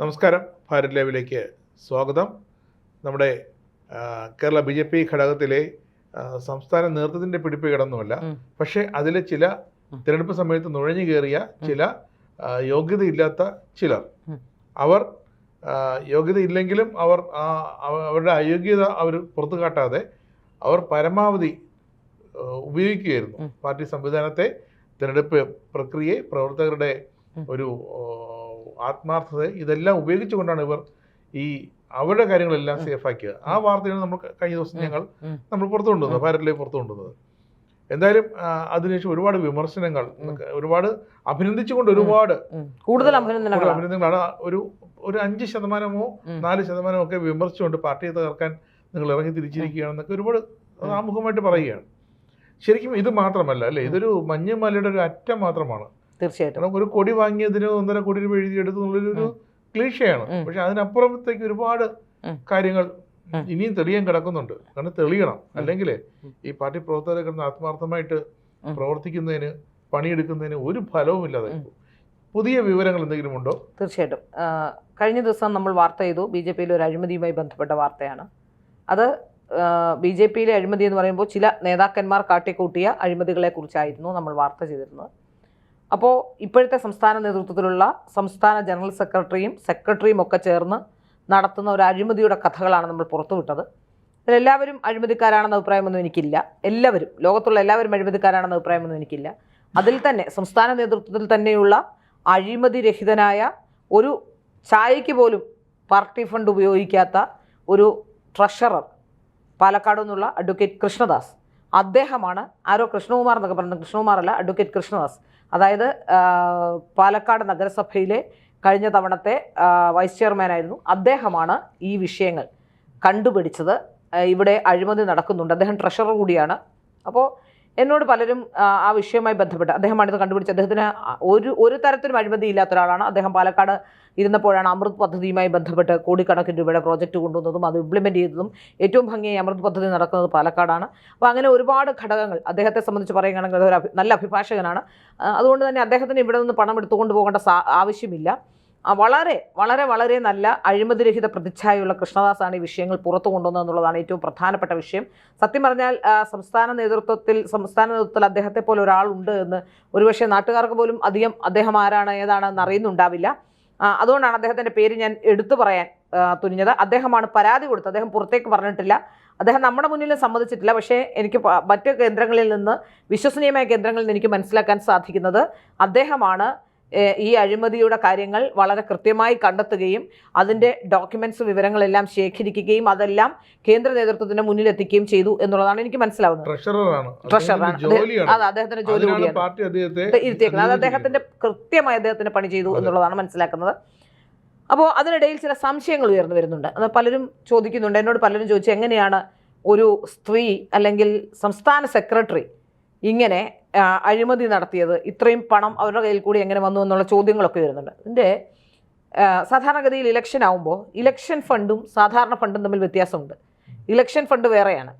നമസ്കാരം, ഭാരത് ലൈവിലേക്ക് സ്വാഗതം. നമ്മുടെ കേരള BJP ഘടകത്തിലെ സംസ്ഥാന നേതൃത്വത്തിൻ്റെ പിടിപ്പ് കിടന്നുമല്ല, പക്ഷേ അതിലെ ചില തിരഞ്ഞെടുപ്പ് സമയത്ത് നുഴഞ്ഞു കയറിയ ചില യോഗ്യതയില്ലാത്ത ചിലർ, അവർ യോഗ്യതയില്ലെങ്കിലും അവരുടെ അയോഗ്യത അവർ പുറത്തു കാട്ടാതെ അവർ പരമാവധി ഉപയോഗിക്കുകയായിരുന്നു പാർട്ടി സംവിധാനത്തെ, തിരഞ്ഞെടുപ്പ് പ്രക്രിയയെ, പ്രവർത്തകരുടെ ഒരു ആത്മാർത്ഥത, ഇതെല്ലാം ഉപയോഗിച്ചുകൊണ്ടാണ് ഇവർ അവരുടെ കാര്യങ്ങളെല്ലാം സേഫാക്കിയത്. ആ വാർത്തയാണ് നമ്മൾ കഴിഞ്ഞ ദിവസം നമ്മൾ പുറത്തു കൊണ്ടുവന്നത്, ഭാരത് ലൈവ് പുറത്തു കൊണ്ടുവന്നത്. എന്തായാലും അതിനുശേഷം ഒരുപാട് വിമർശനങ്ങൾ, ഒരുപാട് അഭിനന്ദിച്ചുകൊണ്ട് കൂടുതൽ അഭിനന്ദനങ്ങളാണ്. ഒരു 5%, 4% ഒക്കെ വിമർശിച്ചുകൊണ്ട് പാർട്ടിയെ തകർക്കാൻ നിങ്ങൾ ഇറങ്ങി തിരിച്ചിരിക്കുകയാണെന്നൊക്കെ ഒരുപാട് ആമുഖമായിട്ട് പറയുകയാണ്. ശരിക്കും ഇത് മാത്രമല്ല അല്ലേ, ഇതൊരു മഞ്ഞുമലയുടെ ഒരു അറ്റം മാത്രമാണ്. തീർച്ചയായിട്ടും ഒരു കൊടി വാങ്ങിയതിന് 1.5 കോടി രൂപ എഴുതിയെടുത്തു എന്നുള്ളൊരു ക്ലീഷയാണ്. പക്ഷെ അതിനപ്പുറത്തേക്ക് ഒരുപാട് കാര്യങ്ങൾ ഇനിയും തെളിയാൻ കിടക്കുന്നുണ്ട്. കാരണം തെളിയണം, അല്ലെങ്കിൽ ഈ പാർട്ടി പ്രവർത്തകരെ കിടന്ന് ആത്മാർത്ഥമായിട്ട് പ്രവർത്തിക്കുന്നതിന്, പണിയെടുക്കുന്നതിന് ഒരു ഫലവുമില്ലാതെ. പുതിയ വിവരങ്ങൾ എന്തെങ്കിലും ഉണ്ടോ? തീർച്ചയായിട്ടും. കഴിഞ്ഞ ദിവസം നമ്മൾ വാർത്ത ചെയ്തു, BJPയിലെ ഒരു അഴിമതിയുമായി ബന്ധപ്പെട്ട വാർത്തയാണ് അത്. BJPയിലെ അഴിമതി എന്ന് പറയുമ്പോൾ ചില നേതാക്കന്മാർ കാട്ടിക്കൂട്ടിയ അഴിമതികളെ കുറിച്ചായിരുന്നു നമ്മൾ വാർത്ത ചെയ്തിരുന്നത്. അപ്പോൾ ഇപ്പോഴത്തെ സംസ്ഥാന നേതൃത്വത്തിലുള്ള സംസ്ഥാന ജനറൽ സെക്രട്ടറിയും ഒക്കെ ചേർന്ന് നടത്തുന്ന ഒരു അഴിമതിയുടെ കഥകളാണ് നമ്മൾ പുറത്തുവിട്ടത്. ഇതിലെല്ലാവരും അഴിമതിക്കാരാണെന്ന അഭിപ്രായമൊന്നും എനിക്കില്ല. ലോകത്തുള്ള എല്ലാവരും അഴിമതിക്കാരാണെന്ന അഭിപ്രായമൊന്നും എനിക്കില്ല. അതിൽ തന്നെ സംസ്ഥാന നേതൃത്വത്തിൽ തന്നെയുള്ള അഴിമതിരഹിതനായ, ഒരു ചായയ്ക്ക് പോലും പാർട്ടി ഫണ്ട് ഉപയോഗിക്കാത്ത ഒരു ട്രഷറർ പാലക്കാട് നിന്നുള്ള അഡ്വക്കേറ്റ് കൃഷ്ണദാസ്, അദ്ദേഹമാണ്, ആരോ കൃഷ്ണകുമാർ എന്നൊക്കെ പറയുന്നത്, കൃഷ്ണകുമാറല്ല, അഡ്വക്കേറ്റ് കൃഷ്ണദാസ്, അതായത് പാലക്കാട് നഗരസഭയിലെ കഴിഞ്ഞ തവണത്തെ വൈസ് ചെയർമാനായിരുന്നു. അദ്ദേഹമാണ് ഈ വിഷയങ്ങൾ കണ്ടുപിടിച്ചത്. ഇവിടെ അഴിമതി നടക്കുന്നുണ്ട്, അദ്ദേഹം ട്രഷറർ കൂടിയാണ്. അപ്പോൾ എന്നോട് പലരും ആ വിഷയവുമായി ബന്ധപ്പെട്ട്, അദ്ദേഹമാണ് ഇത് കണ്ടുപിടിച്ചത്, അദ്ദേഹത്തിന് ഒരു തരത്തിലും അഴിമതി ഇല്ലാത്ത ഒരാളാണ്. അദ്ദേഹം പാലക്കാട് ഇരുന്നപ്പോഴാണ് അമൃത് പദ്ധതിയുമായി ബന്ധപ്പെട്ട് കോടിക്കണക്കിന് രൂപയുടെ പ്രോജക്റ്റ് കൊണ്ടുവന്നതും അത് ഇംപ്ലിമെൻറ്റ് ചെയ്തതും. ഏറ്റവും ഭംഗിയായി അമൃത് പദ്ധതി നടക്കുന്നത് പാലക്കാടാണ്. അപ്പോൾ അങ്ങനെ ഒരുപാട് ഘടകങ്ങൾ അദ്ദേഹത്തെ സംബന്ധിച്ച് പറയുകയാണെങ്കിൽ അതൊരു നല്ല അഭിഭാഷകനാണ്. അതുകൊണ്ട് തന്നെ അദ്ദേഹത്തിന് ഇവിടെ നിന്ന് പണം എടുത്തുകൊണ്ട് പോകേണ്ട ആവശ്യമില്ല. വളരെ വളരെ വളരെ നല്ല അഴിമതിരഹിത പ്രതിച്ഛായുള്ള കൃഷ്ണദാസാണ് ഈ വിഷയങ്ങൾ പുറത്തു കൊണ്ടുവന്നതെന്നുള്ളതാണ് ഏറ്റവും പ്രധാനപ്പെട്ട വിഷയം. സത്യം പറഞ്ഞാൽ സംസ്ഥാന നേതൃത്വത്തിൽ അദ്ദേഹത്തെ പോലെ ഒരാളുണ്ട് എന്ന് ഒരുപക്ഷെ നാട്ടുകാർക്ക് പോലും അധികം അദ്ദേഹം ആരാണ് ഏതാണെന്ന് അറിയുന്നുണ്ടാവില്ല. അതുകൊണ്ടാണ് അദ്ദേഹത്തിൻ്റെ പേര് ഞാൻ എടുത്തു പറയാൻ തുനിഞ്ഞത്. അദ്ദേഹമാണ് പരാതി കൊടുത്തത്, അദ്ദേഹം പുറത്തേക്ക് പറഞ്ഞിട്ടില്ല, അദ്ദേഹം നമ്മുടെ മുന്നിൽ സമ്മതിച്ചിട്ടില്ല. പക്ഷേ എനിക്ക് മറ്റ് കേന്ദ്രങ്ങളിൽ നിന്ന്, വിശ്വസനീയമായ കേന്ദ്രങ്ങളിൽ നിന്ന് എനിക്ക് മനസ്സിലാക്കാൻ സാധിക്കുന്നത് അദ്ദേഹമാണ് ഈ അഴിമതിയുടെ കാര്യങ്ങൾ വളരെ കൃത്യമായി കണ്ടെത്തുകയും അതിൻ്റെ ഡോക്യുമെന്റ്സ്, വിവരങ്ങളെല്ലാം ശേഖരിക്കുകയും അതെല്ലാം കേന്ദ്ര നേതൃത്വത്തിന്റെ മുന്നിൽ എത്തിക്കുകയും ചെയ്തു എന്നുള്ളതാണ് എനിക്ക് മനസ്സിലാവുന്നത്. ട്രഷറാണ് അത്, അദ്ദേഹത്തിന്റെ ജോലി കൂടിയാണ് ഇരുത്തിയേക്കുന്നത്. അത് അദ്ദേഹത്തിന്റെ കൃത്യമായി അദ്ദേഹത്തിന്റെ പണി ചെയ്തു എന്നുള്ളതാണ് മനസ്സിലാക്കുന്നത്. അപ്പോൾ അതിനിടയിൽ ചില സംശയങ്ങൾ ഉയർന്നു വരുന്നുണ്ട്. അത് പലരും ചോദിക്കുന്നുണ്ട്, എന്നോട് പലരും ചോദിച്ചു, എങ്ങനെയാണ് ഒരു സ്ത്രീ അല്ലെങ്കിൽ സംസ്ഥാന സെക്രട്ടറി ഇങ്ങനെ അഴിമതി നടത്തിയത്, ഇത്രയും പണം അവരുടെ കയ്യിൽ കൂടി എങ്ങനെ വന്നു എന്നുള്ള ചോദ്യങ്ങളൊക്കെ വരുന്നുണ്ട്. ഇതിൻ്റെ സാധാരണഗതിയിൽ ഇലക്ഷൻ ആകുമ്പോൾ ഇലക്ഷൻ ഫണ്ടും സാധാരണ ഫണ്ടും തമ്മിൽ വ്യത്യാസമുണ്ട്. ഇലക്ഷൻ ഫണ്ട് വേറെയാണ്.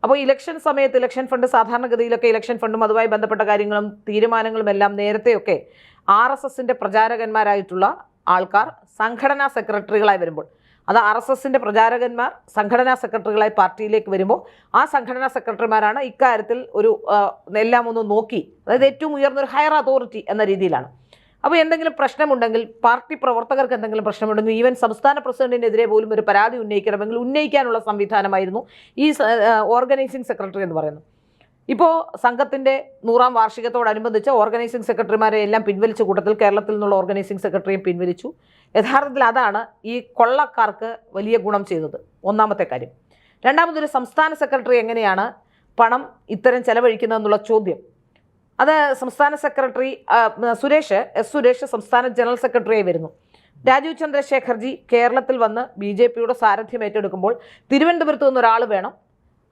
അപ്പോൾ ഇലക്ഷൻ സമയത്ത് ഇലക്ഷൻ ഫണ്ട്, സാധാരണഗതിയിലൊക്കെ ഇലക്ഷൻ ഫണ്ടും അതുമായി ബന്ധപ്പെട്ട കാര്യങ്ങളും തീരുമാനങ്ങളും എല്ലാം നേരത്തെയൊക്കെ RSSന്റെ പ്രചാരകന്മാരായിട്ടുള്ള ആൾക്കാർ സംഘടനാ സെക്രട്ടറികളായി വരുമ്പോൾ, അത് RSSന്റെ പ്രചാരകന്മാർ സംഘടനാ സെക്രട്ടറികളായി പാർട്ടിയിലേക്ക് വരുമ്പോൾ ആ സംഘടനാ സെക്രട്ടറിമാരാണ് ഇക്കാര്യത്തിൽ എല്ലാം ഒന്ന് നോക്കി, അതായത് ഏറ്റവും ഉയർന്നൊരു ഹയർ അതോറിറ്റി എന്ന രീതിയിലാണ്. അപ്പോൾ എന്തെങ്കിലും പ്രശ്നമുണ്ടെങ്കിൽ, പാർട്ടി പ്രവർത്തകർക്ക് എന്തെങ്കിലും പ്രശ്നമുണ്ടെങ്കിൽ, ഈവൻ സംസ്ഥാന പ്രസിഡന്റിനെതിരെ പോലും ഒരു പരാതി ഉന്നയിക്കണമെങ്കിൽ ഉന്നയിക്കാനുള്ള സംവിധാനമായിരുന്നു ഈ ഓർഗനൈസിംഗ് സെക്രട്ടറി എന്ന് പറയുന്നത്. ഇപ്പോൾ സംഘത്തിൻ്റെ 100ാം വാർഷികത്തോടനുബന്ധിച്ച് ഓർഗനൈസിംഗ് സെക്രട്ടറിമാരെ എല്ലാം പിൻവലിച്ച കൂട്ടത്തിൽ കേരളത്തിൽ നിന്നുള്ള ഓർഗനൈസിംഗ് സെക്രട്ടറിയും പിൻവലിച്ചു. യഥാർത്ഥത്തിൽ അതാണ് ഈ കൊള്ളക്കാർക്ക് വലിയ ഗുണം ചെയ്തത്, ഒന്നാമത്തെ കാര്യം. രണ്ടാമതൊരു സംസ്ഥാന സെക്രട്ടറി എങ്ങനെയാണ് പണം ഇത്തരം ചെലവഴിക്കുന്നതെന്നുള്ള ചോദ്യം, അത് സംസ്ഥാന സെക്രട്ടറി സുരേഷ് സംസ്ഥാന ജനറൽ സെക്രട്ടറിയായി വരുന്നു. രാജീവ് ചന്ദ്രശേഖർജി കേരളത്തിൽ വന്ന് BJPയുടെ സാരഥ്യം ഏറ്റെടുക്കുമ്പോൾ തിരുവനന്തപുരത്ത് നിന്ന് ഒരാൾ വേണം.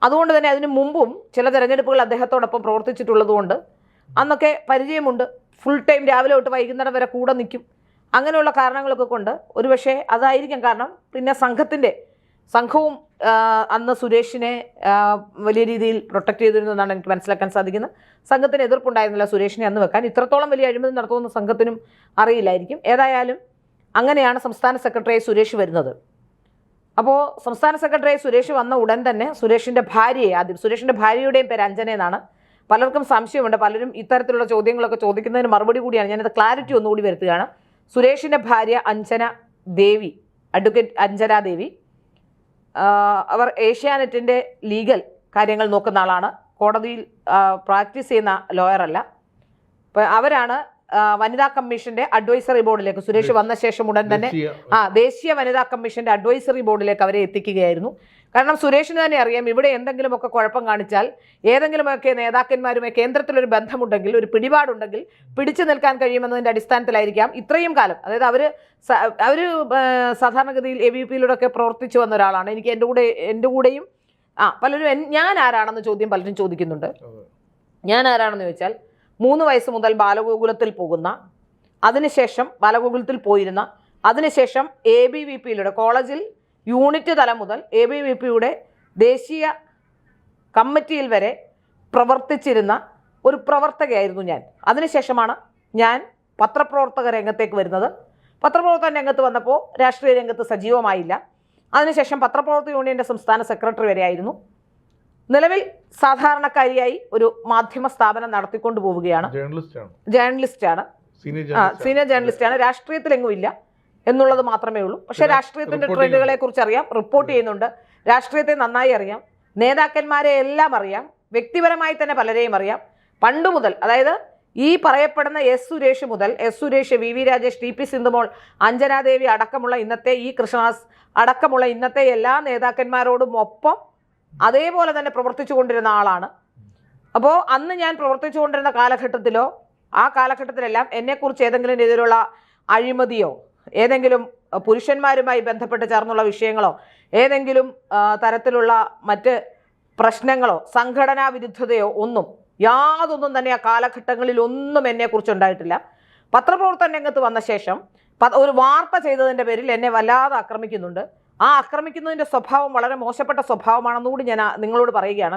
അതുകൊണ്ട് തന്നെ അതിനു മുമ്പും ചില തെരഞ്ഞെടുപ്പുകൾ അദ്ദേഹത്തോടൊപ്പം പ്രവർത്തിച്ചിട്ടുള്ളതുകൊണ്ട് അന്നൊക്കെ പരിചയമുണ്ട്. ഫുൾ ടൈം രാവിലെ തൊട്ട് വൈകുന്നേരം വരെ കൂടെ നിൽക്കും. അങ്ങനെയുള്ള കാരണങ്ങളൊക്കെ കൊണ്ട് ഒരുപക്ഷെ അതായിരിക്കാം കാരണം. പിന്നെ സംഘവും അന്ന് സുരേഷിനെ വലിയ രീതിയിൽ പ്രൊട്ടക്റ്റ് ചെയ്തിരുന്നതാണ് എനിക്ക് മനസ്സിലാക്കാൻ സാധിക്കുന്നത്. സംഘത്തിന് എതിർപ്പുണ്ടായിരുന്നില്ല സുരേഷിനെ അന്ന് വെക്കാൻ. ഇത്രത്തോളം വലിയ അഴിമതി നടത്തുമെന്ന് സംഘത്തിനും അറിയില്ലായിരിക്കും. ഏതായാലും അങ്ങനെയാണ് സംസ്ഥാന സെക്രട്ടറിയായി സുരേഷ് വരുന്നത്. അപ്പോൾ സംസ്ഥാന സെക്രട്ടറിയായി സുരേഷ് വന്ന ഉടൻ തന്നെ സുരേഷിൻ്റെ ഭാര്യയുടെയും പേര് അഞ്ജന എന്നാണ്. പലർക്കും സംശയമുണ്ട്, പലരും ഇത്തരത്തിലുള്ള ചോദ്യങ്ങളൊക്കെ ചോദിക്കുന്നതിന് മറുപടി കൂടിയാണ്. ഞാനത് ക്ലാരിറ്റി ഒന്നുകൂടി വരുത്തുകയാണ്. സുരേഷിൻ്റെ ഭാര്യ അഡ്വക്കേറ്റ് അഞ്ജന ദേവി, അവർ ഏഷ്യാനെറ്റിൻ്റെ ലീഗൽ കാര്യങ്ങൾ നോക്കുന്ന ആളാണ്, കോടതിയിൽ പ്രാക്ടീസ് ചെയ്യുന്ന ലോയറല്ല. അപ്പോൾ അവരാണ് വനിതാ കമ്മീഷന്റെ അഡ്വൈസറി ബോർഡിലേക്ക് സുരേഷ് വന്ന ശേഷം ഉടൻ തന്നെ ദേശീയ വനിതാ കമ്മീഷന്റെ അഡ്വൈസറി ബോർഡിലേക്ക് അവരെ എത്തിക്കുകയായിരുന്നു. കാരണം സുരേഷിന് തന്നെ അറിയാം, ഇവിടെ എന്തെങ്കിലുമൊക്കെ കുഴപ്പം കാണിച്ചാൽ ഏതെങ്കിലുമൊക്കെ നേതാക്കന്മാരുമായി കേന്ദ്രത്തിലൊരു ബന്ധമുണ്ടെങ്കിൽ, ഒരു പിടിപാടുണ്ടെങ്കിൽ പിടിച്ചു നിൽക്കാൻ കഴിയുമെന്നതിൻ്റെ അടിസ്ഥാനത്തിലായിരിക്കാം ഇത്രയും കാലം. അതായത് അവർ സാധാരണഗതിയിൽ AVP-യിലൂടെ ഒക്കെ പ്രവർത്തിച്ചു വന്ന ഒരാളാണ്. എനിക്ക് എൻ്റെ കൂടെയും പലരും ഞാൻ ആരാണെന്ന് പലരും ചോദിക്കുന്നുണ്ട്. ഞാൻ ആരാണെന്ന് ചോദിച്ചാൽ 3 വയസ്സ് മുതൽ ബാലഗോകുലത്തിൽ പോകുന്ന, അതിനുശേഷം ബാലഗോകുലത്തിൽ പോയിരുന്ന, അതിനുശേഷം ABVP-യിലൂടെ കോളേജിൽ യൂണിറ്റ് തലം മുതൽ ABVP-യുടെ ദേശീയ കമ്മിറ്റിയിൽ വരെ പ്രവർത്തിച്ചിരുന്ന ഒരു പ്രവർത്തകയായിരുന്നു ഞാൻ. അതിനുശേഷമാണ് ഞാൻ പത്രപ്രവർത്തക രംഗത്തേക്ക് വരുന്നത്. പത്രപ്രവർത്തക രംഗത്ത് വന്നപ്പോൾ രാഷ്ട്രീയ രംഗത്ത് സജീവമായില്ല. അതിനുശേഷം പത്രപ്രവർത്തക യൂണിയൻ്റെ സംസ്ഥാന സെക്രട്ടറി വരെയായിരുന്നു. നിലവിൽ സാധാരണക്കാരിയായി ഒരു മാധ്യമ സ്ഥാപനം നടത്തിക്കൊണ്ടു പോവുകയാണ്. ജേർണലിസ്റ്റാണ്, സീനിയർ ജേർണലിസ്റ്റാണ്. രാഷ്ട്രീയത്തിലെങ്ങും ഇല്ല എന്നുള്ളത് മാത്രമേ ഉള്ളൂ. പക്ഷേ രാഷ്ട്രീയത്തിൻ്റെ ട്രെൻഡുകളെ കുറിച്ച് അറിയാം, റിപ്പോർട്ട് ചെയ്യുന്നുണ്ട്. രാഷ്ട്രീയത്തെ നന്നായി അറിയാം, നേതാക്കന്മാരെ എല്ലാം അറിയാം, വ്യക്തിപരമായി തന്നെ പലരെയും അറിയാം. പണ്ടു മുതൽ, അതായത് ഈ പറയപ്പെടുന്ന S Suresh, VV Rajesh, TP Sindhumol, Anjanadevi അടക്കമുള്ള ഇന്നത്തെ കൃഷ്ണദാസ് അടക്കമുള്ള ഇന്നത്തെ എല്ലാ നേതാക്കന്മാരോടും ഒപ്പം അതേപോലെ തന്നെ പ്രവർത്തിച്ചു കൊണ്ടിരുന്ന ആളാണ്. അപ്പോൾ അന്ന് ഞാൻ പ്രവർത്തിച്ചു കൊണ്ടിരുന്ന കാലഘട്ടത്തിലോ ആ കാലഘട്ടത്തിലെല്ലാം എന്നെക്കുറിച്ച് ഏതെങ്കിലും രീതിയിലുള്ള അഴിമതിയോ ഏതെങ്കിലും പുരുഷന്മാരുമായി ബന്ധപ്പെട്ട് ചേർന്നുള്ള വിഷയങ്ങളോ ഏതെങ്കിലും തരത്തിലുള്ള മറ്റ് പ്രശ്നങ്ങളോ സംഘടനാ വിരുദ്ധതയോ യാതൊന്നും തന്നെ ആ കാലഘട്ടങ്ങളിൽ ഒന്നും എന്നെക്കുറിച്ച് ഉണ്ടായിട്ടില്ല. പത്രപ്രവർത്തന രംഗത്ത് വന്ന ശേഷം ഒരു വാർത്ത ചെയ്തതിൻ്റെ പേരിൽ എന്നെ വല്ലാതെ ആക്രമിക്കുന്നുണ്ട്. ആ ആക്രമിക്കുന്നതിൻ്റെ സ്വഭാവം വളരെ മോശപ്പെട്ട സ്വഭാവമാണെന്നുകൂടി ഞാൻ നിങ്ങളോട് പറയുകയാണ്.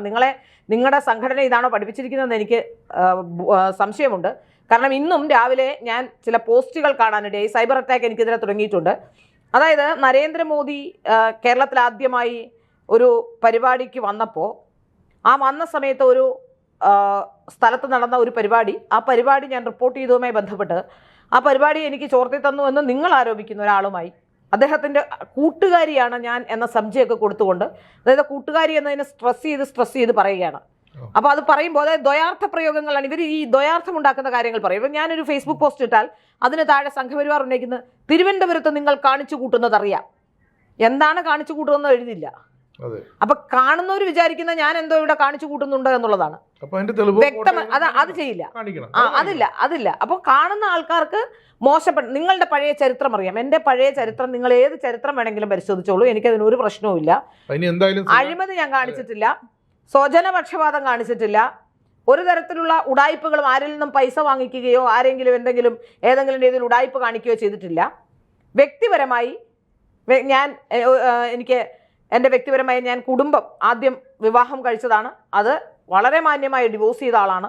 നിങ്ങളുടെ സംഘടന ഇതാണോ പഠിപ്പിച്ചിരിക്കുന്നതെന്ന് എനിക്ക് സംശയമുണ്ട്. കാരണം ഇന്നും രാവിലെ ഞാൻ ചില പോസ്റ്റുകൾ കാണാനിടയായി. സൈബർ അറ്റാക്ക് എനിക്കെതിരെ തുടങ്ങിയിട്ടുണ്ട്. അതായത് നരേന്ദ്രമോദി കേരളത്തിൽ ആദ്യമായി ഒരു പരിപാടിക്ക് വന്നപ്പോൾ വന്ന സമയത്ത് ഒരു സ്ഥലത്ത് നടന്ന ഒരു പരിപാടി, ആ പരിപാടി ഞാൻ റിപ്പോർട്ട് ചെയ്തതുമായി ബന്ധപ്പെട്ട് ആ പരിപാടി എനിക്ക് ചോർത്തി തന്നു എന്ന് നിങ്ങൾ ആരോപിക്കുന്ന ഒരാളുമായി അദ്ദേഹത്തിൻ്റെ കൂട്ടുകാരിയാണ് ഞാൻ എന്ന സംശയമൊക്കെ കൊടുത്തുകൊണ്ട്, അതായത് കൂട്ടുകാരി എന്നതിനെ സ്ട്രെസ് ചെയ്ത് പറയുകയാണ്. അപ്പോൾ അത് പറയുമ്പോൾ അതായത് ദ്വയാർത്ഥ പ്രയോഗങ്ങളാണ്. ഇവർ ഈ ദ്വയാർത്ഥം ഉണ്ടാക്കുന്ന കാര്യങ്ങൾ പറയും. ഇപ്പം ഞാനൊരു ഫേസ്ബുക്ക് പോസ്റ്റ് ഇട്ടാൽ അതിന് താഴെ സംഘപരിവാർ ഉന്നയിക്കുന്നത് തിരുവനന്തപുരത്ത് നിങ്ങൾ കാണിച്ചു കൂട്ടുന്നത് അറിയാം, എന്താണ് കാണിച്ചു കൂട്ടുന്നത് എഴുതില്ല. അപ്പൊ കാണുന്നവർ വിചാരിക്കുന്ന ഞാൻ എന്തോ ഇവിടെ കാണിച്ചു കൂട്ടുന്നുണ്ട് എന്നുള്ളതാണ്. വ്യക്തമായി അത് ചെയ്യില്ല, അതില്ല. അപ്പോൾ കാണുന്ന ആൾക്കാർക്ക് മോശപ്പെട്ട നിങ്ങളുടെ പഴയ ചരിത്രം അറിയാം. എൻ്റെ പഴയ ചരിത്രം, നിങ്ങൾ ഏത് ചരിത്രം വേണമെങ്കിലും പരിശോധിച്ചോളൂ, എനിക്കതിന് ഒരു പ്രശ്നവുമില്ല. അഴിമതി ഞാൻ കാണിച്ചിട്ടില്ല, സ്വജനപക്ഷപാതം കാണിച്ചിട്ടില്ല, ഒരു തരത്തിലുള്ള ഉടായ്പകളും ആരിൽ നിന്നും പൈസ വാങ്ങിക്കുകയോ ആരെങ്കിലും ഏതെങ്കിലും രീതിയിൽ ഉടായ്പ കാണിക്കുകയോ ചെയ്തിട്ടില്ല. വ്യക്തിപരമായി എൻ്റെ വ്യക്തിപരമായി ഞാൻ കുടുംബം ആദ്യം വിവാഹം കഴിച്ചതാണ്. അത് വളരെ മാന്യമായി ഡിവോഴ്സ് ചെയ്ത ആളാണ്.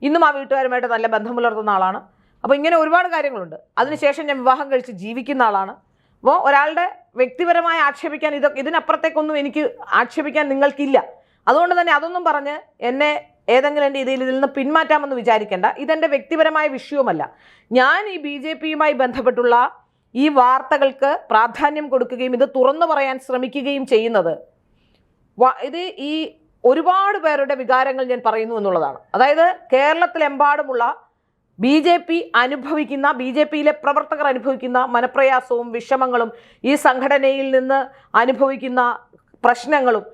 ഇന്നും ആ വീട്ടുകാരുമായിട്ട് നല്ല ബന്ധം പുലർത്തുന്ന ആളാണ്. അപ്പോൾ ഇങ്ങനെ ഒരുപാട് കാര്യങ്ങളുണ്ട്. അതിനുശേഷം ഞാൻ വിവാഹം കഴിച്ച് ജീവിക്കുന്ന ആളാണ്. അപ്പോൾ ഒരാളുടെ വ്യക്തിപരമായി ആക്ഷേപിക്കാൻ ഇതിനപ്പുറത്തേക്കൊന്നും എനിക്ക് ആക്ഷേപിക്കാൻ നിങ്ങൾക്കില്ല. അതുകൊണ്ട് തന്നെ അതൊന്നും പറഞ്ഞ് എന്നെ ഏതെങ്കിലും രീതിയിൽ ഇതിൽ നിന്ന് പിന്മാറ്റാമെന്ന് വിചാരിക്കേണ്ട. ഇതെൻ്റെ വ്യക്തിപരമായ വിഷയവുമല്ല. ഞാൻ ഈ BJP-യുമായി ബന്ധപ്പെട്ടുള്ള ഈ വാർത്തകൾക്ക് പ്രാധാന്യം കൊടുക്കുകയും ഇത് തുറന്നു പറയാൻ ശ്രമിക്കുകയും ചെയ്യുന്നത് ഇത് ഈ ഒരുപാട് പേരുടെ വികാരങ്ങൾ ഞാൻ പറയുന്നു എന്നുള്ളതാണ്. അതായത് കേരളത്തിലെമ്പാടുമുള്ള BJP-യിലെ പ്രവർത്തകർ അനുഭവിക്കുന്ന മനപ്രയാസവും വിഷമങ്ങളും ഈ സംഘടനയിൽ നിന്ന് അനുഭവിക്കുന്ന പ്രശ്നങ്ങളും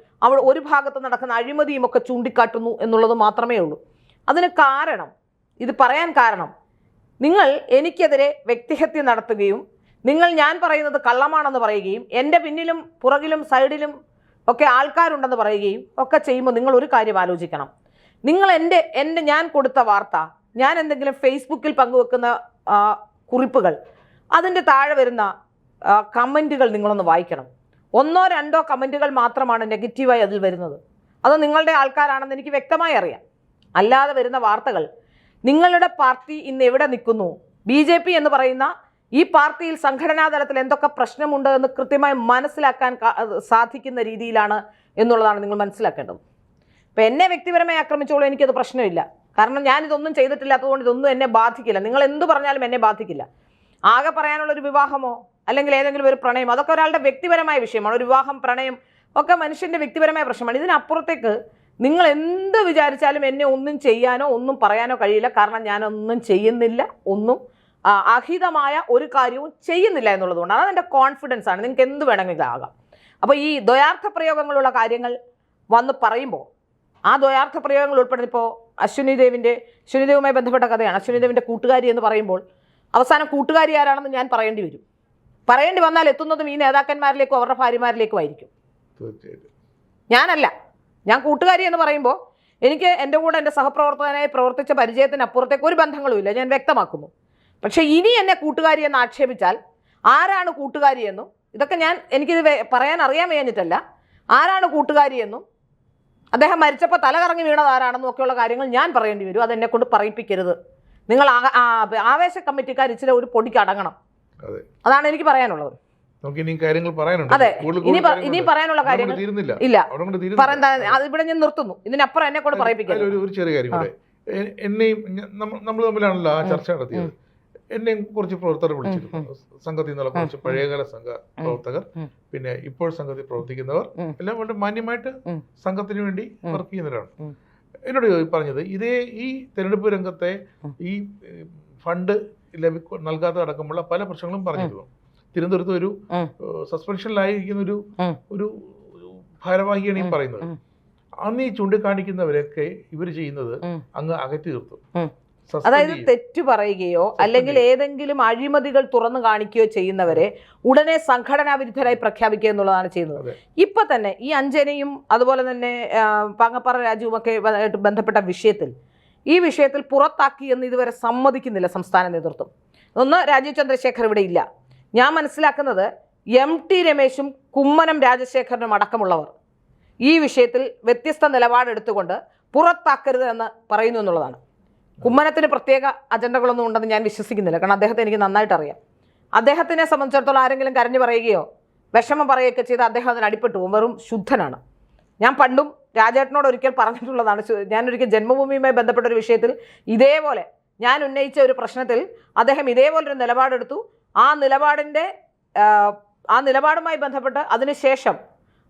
ഒരു ഭാഗത്ത് നടക്കുന്ന അഴിമതിയും ഒക്കെ ചൂണ്ടിക്കാട്ടുന്നു എന്നുള്ളത് മാത്രമേ ഉള്ളൂ. അതിന് കാരണം, ഇത് പറയാൻ കാരണം, നിങ്ങൾ എനിക്കെതിരെ വ്യക്തിഹത്യ നടത്തുകയും ഞാൻ പറയുന്നത് കള്ളമാണെന്ന് പറയുകയും എൻ്റെ പിന്നിലും പുറകിലും സൈഡിലും ഒക്കെ ആൾക്കാരുണ്ടെന്ന് പറയുകയും ഒക്കെ ചെയ്യുമ്പോൾ നിങ്ങൾ ഒരു കാര്യം ആലോചിക്കണം. നിങ്ങൾ ഞാൻ കൊടുത്ത വാർത്ത, ഞാൻ എന്തെങ്കിലും ഫേസ്ബുക്കിൽ പങ്കുവെക്കുന്ന കുറിപ്പുകൾ, അതിൻ്റെ താഴെ വരുന്ന കമൻറ്റുകൾ നിങ്ങളൊന്ന് വായിക്കണം. 1-2 കമൻറ്റുകൾ മാത്രമാണ് നെഗറ്റീവായി അതിൽ വരുന്നത്. അത് നിങ്ങളുടെ ആൾക്കാരാണെന്ന് എനിക്ക് വ്യക്തമായി അറിയാം. അല്ലാതെ വരുന്ന വാർത്തകൾ, നിങ്ങളുടെ പാർട്ടി ഇന്ന് എവിടെ നിൽക്കുന്നു, BJP എന്ന് പറയുന്ന ഈ പാർട്ടിയിൽ സംഘടനാ തലത്തിൽ എന്തൊക്കെ പ്രശ്നമുണ്ട് എന്ന് കൃത്യമായി മനസ്സിലാക്കാൻ സാധിക്കുന്ന രീതിയിലാണ് എന്നുള്ളതാണ് നിങ്ങൾ മനസ്സിലാക്കേണ്ടത്. ഇപ്പം എന്നെ വ്യക്തിപരമായി ആക്രമിച്ചോളൂ, എനിക്കത് പ്രശ്നമില്ല. കാരണം ഞാനിതൊന്നും ചെയ്തിട്ടില്ലാത്തതുകൊണ്ട് ഇതൊന്നും എന്നെ ബാധിക്കില്ല. നിങ്ങൾ എന്ത് പറഞ്ഞാലും എന്നെ ബാധിക്കില്ല. ആകെ പറയാനുള്ളൊരു വിവാഹമോ അല്ലെങ്കിൽ ഏതെങ്കിലും ഒരു പ്രണയം, അതൊക്കെ ഒരാളുടെ വ്യക്തിപരമായ വിഷയമാണ്. ഒരു വിവാഹം, പ്രണയം ഒക്കെ മനുഷ്യൻ്റെ വ്യക്തിപരമായ പ്രശ്നമാണ്. ഇതിനപ്പുറത്തേക്ക് നിങ്ങൾ എന്ത് വിചാരിച്ചാലും എന്നെ ഒന്നും ചെയ്യാനോ ഒന്നും പറയാനോ കഴിയില്ല. കാരണം ഞാനൊന്നും ചെയ്യുന്നില്ല, ഒന്നും അഹിതമായ ഒരു കാര്യവും ചെയ്യുന്നില്ല എന്നുള്ളതുകൊണ്ടാണ്. അതെൻ്റെ കോൺഫിഡൻസ് ആണ്. നിങ്ങൾക്ക് എന്ത് വേണമെങ്കിലും ആകാം. അപ്പോൾ ഈ ദ്വയാർത്ഥ പ്രയോഗങ്ങളുള്ള കാര്യങ്ങൾ വന്ന് പറയുമ്പോൾ ആ ദ്വയാർത്ഥ പ്രയോഗങ്ങൾ ഉൾപ്പെടുന്ന ഇപ്പോൾ അശ്വിനിദേവുമായി ബന്ധപ്പെട്ട കഥയാണ്. അശ്വിനിദേവിൻ്റെ കൂട്ടുകാരി എന്ന് പറയുമ്പോൾ അവസാനം കൂട്ടുകാരി ആരാണെന്ന് ഞാൻ പറയേണ്ടി വരും. പറയേണ്ടി വന്നാൽ എത്തുന്നതും ഈ നേതാക്കന്മാരിലേക്കും അവരുടെ ഭാര്യമാരിലേക്കും ആയിരിക്കും. ഞാനല്ല, ഞാൻ കൂട്ടുകാരി എന്ന് പറയുമ്പോൾ എനിക്ക് എൻ്റെ കൂടെ എൻ്റെ സഹപ്രവർത്തകനായി പ്രവർത്തിച്ച പരിചയത്തിനപ്പുറത്തേക്ക് ഒരു ബന്ധങ്ങളുമില്ല, ഞാൻ വ്യക്തമാക്കുന്നു. പക്ഷേ ഇനി എന്നെ കൂട്ടുകാരി എന്ന് ആക്ഷേപിച്ചാൽ ആരാണ് കൂട്ടുകാരിയെന്നും, ഇതൊക്കെ എനിക്കിത് പറയാൻ അറിയാൻ വയ്യാഞ്ഞിട്ടല്ല, ആരാണ് കൂട്ടുകാരിയെന്നും അദ്ദേഹം മരിച്ചപ്പോൾ തലകറങ്ങി വീണത് ആരാണെന്നും ഒക്കെയുള്ള കാര്യങ്ങൾ ഞാൻ പറയേണ്ടി വരും. അതെന്നെ കൊണ്ട് പറയിപ്പിക്കരുത്. നിങ്ങൾ ആവേശ കമ്മിറ്റിക്കാർ ഇച്ചിരി ഒരു പൊടിക്ക് അടങ്ങണം. അതാണ് എനിക്ക് പറയാനുള്ളത്. അതെ, ഇനി പറയാനുള്ള കാര്യങ്ങൾ ഇല്ല. ഇവിടെ ഞാൻ നിർത്തുന്നു. ഇതിനപ്പുറം എന്നെ കൊണ്ട് പറയിപ്പിക്കരുത്. ഒരു ചെറിയ കാര്യം കൂടെ, എന്നെയും നമ്മൾ തമ്മിലാണല്ലോ ആ ചർച്ച നടത്തിയത്. എന്നെയും കുറച്ച് പ്രവർത്തകർ വിളിച്ചിരുന്നു. സംഘത്തിൽ നിന്നുള്ള കുറച്ച് പഴയകാല സംഘ പ്രവർത്തകർ, പിന്നെ ഇപ്പോൾ സംഘത്തിൽ പ്രവർത്തിക്കുന്നവർ, എല്ലാം കൊണ്ട് മാന്യമായിട്ട് സംഘത്തിന് വേണ്ടി വർക്ക് ചെയ്യുന്നവരാണ്. എന്നോട് പറഞ്ഞത് ഈ തെരഞ്ഞെടുപ്പ് രംഗത്തെ ഈ ഫണ്ട് നൽകാതെ അടക്കമുള്ള പല പ്രശ്നങ്ങളും പറഞ്ഞിരുന്നു. തിരുവനന്തപുരത്ത് ഒരു സസ്പെൻഷനിലായിരിക്കുന്ന ഒരു ഭാരവാഹിയാണ് ഈ പറയുന്നത്. അന്ന് ഈ ചൂണ്ടിക്കാണിക്കുന്നവരൊക്കെ ഇവർ ചെയ്യുന്നത് അങ്ങ് അകറ്റി നിർത്തും. അതായത് തെറ്റു പറയുകയോ അല്ലെങ്കിൽ ഏതെങ്കിലും അഴിമതികൾ തുറന്നു കാണിക്കുകയോ ചെയ്യുന്നവരെ ഉടനെ സംഘടനാ വിരുദ്ധരായി പ്രഖ്യാപിക്കുക എന്നുള്ളതാണ് ചെയ്യുന്നത്. ഇപ്പൊ തന്നെ ഈ അഞ്ജനയും അതുപോലെ തന്നെ പാങ്ങപ്പാറ രാജുവും ഒക്കെ ബന്ധപ്പെട്ട ഈ വിഷയത്തിൽ പുറത്താക്കി എന്ന് ഇതുവരെ സമ്മതിക്കുന്നില്ല സംസ്ഥാന നേതൃത്വം. ഒന്ന്, രാജീവ് ചന്ദ്രശേഖർ ഇവിടെ ഇല്ല. ഞാൻ മനസ്സിലാക്കുന്നത് MT രമേശും കുമ്മനം രാജശേഖരനും അടക്കമുള്ളവർ ഈ വിഷയത്തിൽ വ്യത്യസ്ത നിലപാടെടുത്തുകൊണ്ട് പുറത്താക്കരുത് എന്ന് പറയുന്നു എന്നുള്ളതാണ്. കുമ്മനത്തിന് പ്രത്യേക അജണ്ടകളൊന്നും ഉണ്ടെന്ന് ഞാൻ വിശ്വസിക്കുന്നില്ല. കാരണം അദ്ദേഹത്തെ എനിക്ക് നന്നായിട്ട് അറിയാം. അദ്ദേഹത്തിനെ സംബന്ധിച്ചിടത്തോളം ആരെങ്കിലും കരഞ്ഞു പറയുകയോ വിഷമം പറയുകയൊക്കെ ചെയ്ത് അദ്ദേഹം അതിന് അടിപ്പെട്ടു പോകും. വെറും ശുദ്ധനാണ്. ഞാൻ പണ്ടും രാജേട്ടനോട് ഒരിക്കൽ പറഞ്ഞിട്ടുള്ളതാണ്. ഞാനൊരിക്കൽ ജന്മഭൂമിയുമായി ബന്ധപ്പെട്ട ഒരു വിഷയത്തിൽ ഇതേപോലെ ഞാൻ ഉന്നയിച്ച ഒരു പ്രശ്നത്തിൽ അദ്ദേഹം ഇതേപോലൊരു നിലപാടെടുത്തു. ആ നിലപാടുമായി ബന്ധപ്പെട്ട് അതിനുശേഷം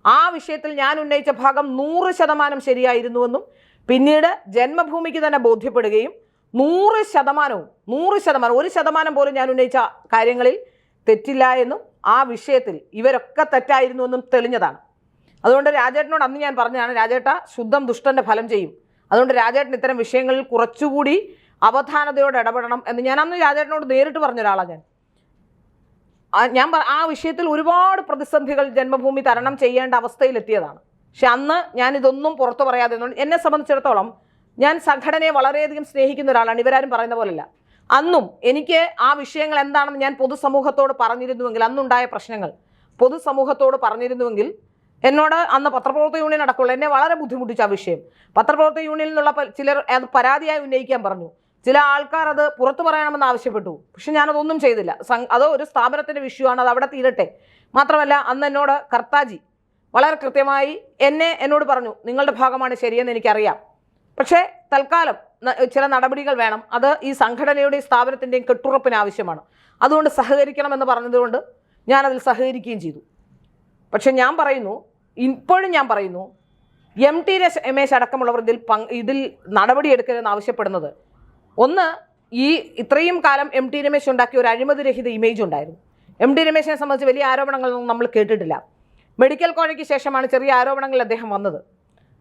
ആ വിഷയത്തിൽ ഞാൻ ഉന്നയിച്ച ഭാഗം 100% ശരിയായിരുന്നുവെന്നും പിന്നീട് ജന്മഭൂമിക്ക് തന്നെ ബോധ്യപ്പെടുകയും 100% 1% പോലും ഞാൻ ഉന്നയിച്ച കാര്യങ്ങളിൽ തെറ്റില്ല എന്നും ആ വിഷയത്തിൽ ഇവരൊക്കെ തെറ്റായിരുന്നുവെന്നും തെളിഞ്ഞതാണ്. അതുകൊണ്ട് രാജേട്ടനോട് അന്ന് ഞാൻ പറഞ്ഞതാണ്, രാജേട്ട ശുദ്ധം ദുഷ്ടന്റെ ഫലം ചെയ്യും. അതുകൊണ്ട് രാജേട്ടൻ ഇത്തരം വിഷയങ്ങളിൽ കുറച്ചുകൂടി അവധാനതയോടെ ഇടപെടണം എന്ന് ഞാൻ അന്ന് രാജേട്ടനോട് നേരിട്ട് പറഞ്ഞ ഒരാളാണ്. ആ വിഷയത്തിൽ ഒരുപാട് പ്രതിസന്ധികൾ ജന്മഭൂമി തരണം ചെയ്യേണ്ട അവസ്ഥയിലെത്തിയതാണ്. പക്ഷെ അന്ന് ഞാനിതൊന്നും പുറത്തു പറയാതെ, എന്നെ സംബന്ധിച്ചിടത്തോളം ഞാൻ സംഘടനയെ വളരെയധികം സ്നേഹിക്കുന്ന ഒരാളാണ്. ഇവരാരും പറയുന്ന പോലല്ല. അന്നും എനിക്ക് ആ വിഷയങ്ങൾ എന്താണെന്ന് ഞാൻ പൊതുസമൂഹത്തോട് പറഞ്ഞിരുന്നുവെങ്കിൽ, അന്നുണ്ടായ പ്രശ്നങ്ങൾ പൊതുസമൂഹത്തോട് പറഞ്ഞിരുന്നുവെങ്കിൽ, എന്നോട് അന്ന് പത്രപ്രവർത്തക യൂണിയൻ അടക്കമുള്ള എന്നെ വളരെ ബുദ്ധിമുട്ടിച്ച ആ വിഷയം പത്രപ്രവർത്തക യൂണിയനിൽ നിന്നുള്ള ചിലർ അത് പരാതിയായി ഉന്നയിക്കാൻ പറഞ്ഞു. ചില ആൾക്കാർ അത് പുറത്തു പറയണമെന്ന് ആവശ്യപ്പെട്ടു. പക്ഷെ ഞാനതൊന്നും ചെയ്തില്ല. അത് ഒരു സ്ഥാപനത്തിൻ്റെ വിഷയമാണ്, അത് അവിടെ തീരട്ടെ. മാത്രമല്ല അന്ന് എന്നോട് കർത്താജി വളരെ കൃത്യമായി എന്നോട് പറഞ്ഞു, നിങ്ങളുടെ ഭാഗമാണ് ശരിയെന്ന് എനിക്കറിയാം, പക്ഷേ തൽക്കാലം ചില നടപടികൾ വേണം, അത് ഈ സംഘടനയുടെയും സ്ഥാപനത്തിൻ്റെയും കെട്ടുറപ്പിന് ആവശ്യമാണ്, അതുകൊണ്ട് സഹകരിക്കണമെന്ന് പറഞ്ഞതുകൊണ്ട് ഞാനതിൽ സഹകരിക്കുകയും ചെയ്തു. പക്ഷെ ഇപ്പോഴും ഞാൻ പറയുന്നു, MT രമേശ് അടക്കമുള്ളവർ ഇതിൽ നടപടിയെടുക്കരുതെന്ന് ആവശ്യപ്പെടുന്നത്, ഒന്ന്, ഇത്രയും കാലം MT രമേശ് ഉണ്ടാക്കിയ ഒരു അഴിമതിരഹിത ഇമേജ് ഉണ്ടായിരുന്നു. MT രമേശിനെ സംബന്ധിച്ച് വലിയ ആരോപണങ്ങളൊന്നും നമ്മൾ കേട്ടിട്ടില്ല. മെഡിക്കൽ കോളേജിന് ശേഷമാണ് ചെറിയ ആരോപണങ്ങളിൽ അദ്ദേഹം വന്നത്.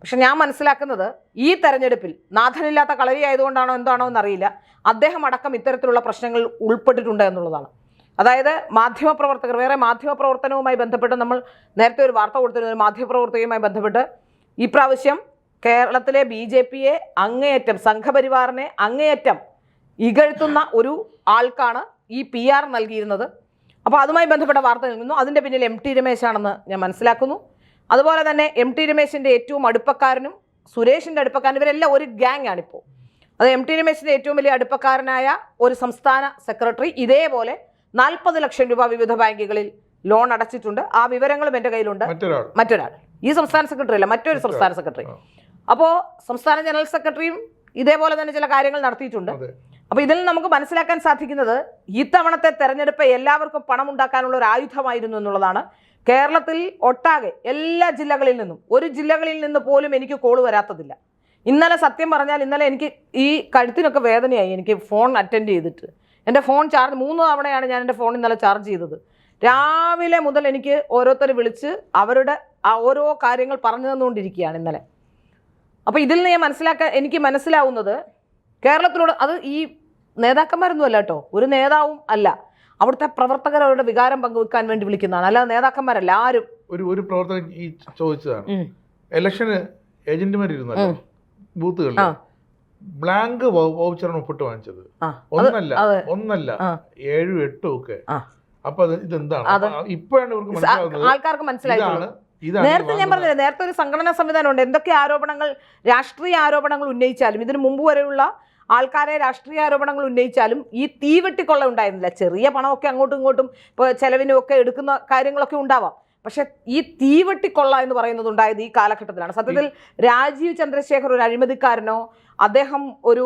പക്ഷെ ഞാൻ മനസ്സിലാക്കുന്നത് ഈ തെരഞ്ഞെടുപ്പിൽ നാഥനില്ലാത്ത കളരി ആയതുകൊണ്ടാണോ എന്താണോ എന്നറിയില്ല, അദ്ദേഹം അടക്കം ഇത്തരത്തിലുള്ള പ്രശ്നങ്ങൾ ഉൾപ്പെട്ടിട്ടുണ്ട് എന്നുള്ളതാണ്. അതായത് മാധ്യമപ്രവർത്തകർ, വേറെ മാധ്യമപ്രവർത്തനവുമായി ബന്ധപ്പെട്ട് നമ്മൾ നേരത്തെ ഒരു വാർത്ത കൊടുത്തിരുന്ന ഒരു മാധ്യമപ്രവർത്തകയുമായി ബന്ധപ്പെട്ട് ഈ പ്രാവശ്യം കേരളത്തിലെ BJPയെ അങ്ങേയറ്റം, സംഘപരിവാറിനെ അങ്ങേയറ്റം ഇകഴ്ത്തുന്ന ഒരു ആൾക്കാണ് ഈ PR നൽകിയിരുന്നത്. അപ്പോൾ അതുമായി ബന്ധപ്പെട്ട വാർത്ത നൽകുന്നു. അതിൻ്റെ പിന്നിൽ MT രമേശാണെന്ന് ഞാൻ മനസ്സിലാക്കുന്നു. അതുപോലെ തന്നെ MT രമേശിൻ്റെ ഏറ്റവും അടുപ്പക്കാരനും സുരേഷിൻ്റെ അടുപ്പക്കാരനും ഇവരെല്ലാം ഒരു ഗ്യാങ് ആണിപ്പോൾ. അത് MT രമേശിൻ്റെ ഏറ്റവും വലിയ അടുപ്പക്കാരനായ ഒരു സംസ്ഥാന സെക്രട്ടറി ഇതേപോലെ 40 ലക്ഷം രൂപ വിവിധ ബാങ്കുകളിൽ ലോൺ അടച്ചിട്ടുണ്ട്. ആ വിവരങ്ങളും എൻ്റെ കയ്യിലുണ്ട്. മറ്റൊരാൾ ഈ സംസ്ഥാന സെക്രട്ടറി അല്ല, മറ്റൊരു സംസ്ഥാന സെക്രട്ടറി. അപ്പോൾ സംസ്ഥാന ജനറൽ സെക്രട്ടറിയും ഇതേപോലെ തന്നെ ചില കാര്യങ്ങൾ നടത്തിയിട്ടുണ്ട്. അപ്പോൾ ഇതിൽ നമുക്ക് മനസ്സിലാക്കാൻ സാധിക്കുന്നത് ഇത്തവണത്തെ തെരഞ്ഞെടുപ്പ് എല്ലാവർക്കും പണം ഉണ്ടാക്കാനുള്ള ഒരു ആയുധമായിരുന്നു എന്നുള്ളതാണ്. കേരളത്തിൽ ഒട്ടാകെ എല്ലാ ജില്ലകളിൽ നിന്നും ഒരു ജില്ലകളിൽ നിന്ന് പോലും എനിക്ക് കോൾ വരാത്തതില്ല. ഇന്നലെ സത്യം പറഞ്ഞാൽ ഇന്നലെ എനിക്ക് ഈ കഴുത്തിനൊക്കെ വേദനയായി. എനിക്ക് ഫോൺ അറ്റൻഡ് ചെയ്തിട്ട് എൻ്റെ ഫോൺ ചാർജ് 3 തവണയാണ് ഞാൻ എൻ്റെ ഫോൺ ഇന്നലെ ചാർജ് ചെയ്തത്. രാവിലെ മുതൽ എനിക്ക് ഓരോരുത്തർ വിളിച്ച് അവരുടെ ഓരോ കാര്യങ്ങൾ പറഞ്ഞു തന്നുകൊണ്ടിരിക്കുകയാണ് ഇന്നലെ. അപ്പോൾ ഇതിൽ നിന്ന് എനിക്ക് മനസ്സിലാവുന്നത് കേരളത്തിലൂടെ അത് ഈ നേതാക്കന്മാരൊന്നും അല്ല കേട്ടോ, ഒരു നേതാവും അല്ല, അവിടുത്തെ പ്രവർത്തകർ അവരുടെ വികാരം പങ്കുവെക്കാൻ വേണ്ടി വിളിക്കുന്നതാണ്, അല്ലാതെ നേതാക്കന്മാരല്ല ആരും. ഒരു പ്രവർത്തകൻ ഈ ചോദിച്ചതാണ്, ഇലക്ഷന് ഏജന്റുമാരിരുന്നല്ലോ ബൂത്തുകളിൽ, ബ്ലാങ്ക് വൗച്ചറാണ് ഒപ്പിട്ട് വാങ്ങിച്ചത്. ഒന്നല്ല 7, 8 ഒക്കെ. അപ്പൊ ഇതെന്താണ് ഇപ്പോഴാണ് ഇവർക്ക് ആൾക്കാർക്ക് മനസ്സിലായത്. നേരത്തെ ഞാൻ പറഞ്ഞില്ലേ, നേരത്തെ ഒരു സംഘടനാ സംവിധാനം ഉണ്ട്. എന്തൊക്കെ ആരോപണങ്ങൾ, രാഷ്ട്രീയ ആരോപണങ്ങൾ ഉന്നയിച്ചാലും, ഇതിനു മുമ്പ് വരെയുള്ള ആൾക്കാരെ രാഷ്ട്രീയ ആരോപണങ്ങൾ ഉന്നയിച്ചാലും ഈ തീവെട്ടിക്കൊള്ള ഉണ്ടായിരുന്നില്ല. ചെറിയ പണമൊക്കെ അങ്ങോട്ടും ഇങ്ങോട്ടും ഇപ്പോൾ ചെലവിനും ഒക്കെ എടുക്കുന്ന കാര്യങ്ങളൊക്കെ ഉണ്ടാവാം. പക്ഷെ ഈ തീവെട്ടിക്കൊള്ള എന്ന് പറയുന്നത് ഉണ്ടായത് ഈ കാലഘട്ടത്തിലാണ്. സത്യത്തിൽ രാജീവ് ചന്ദ്രശേഖർ ഒരു അഴിമതിക്കാരനോ അദ്ദേഹം ഒരു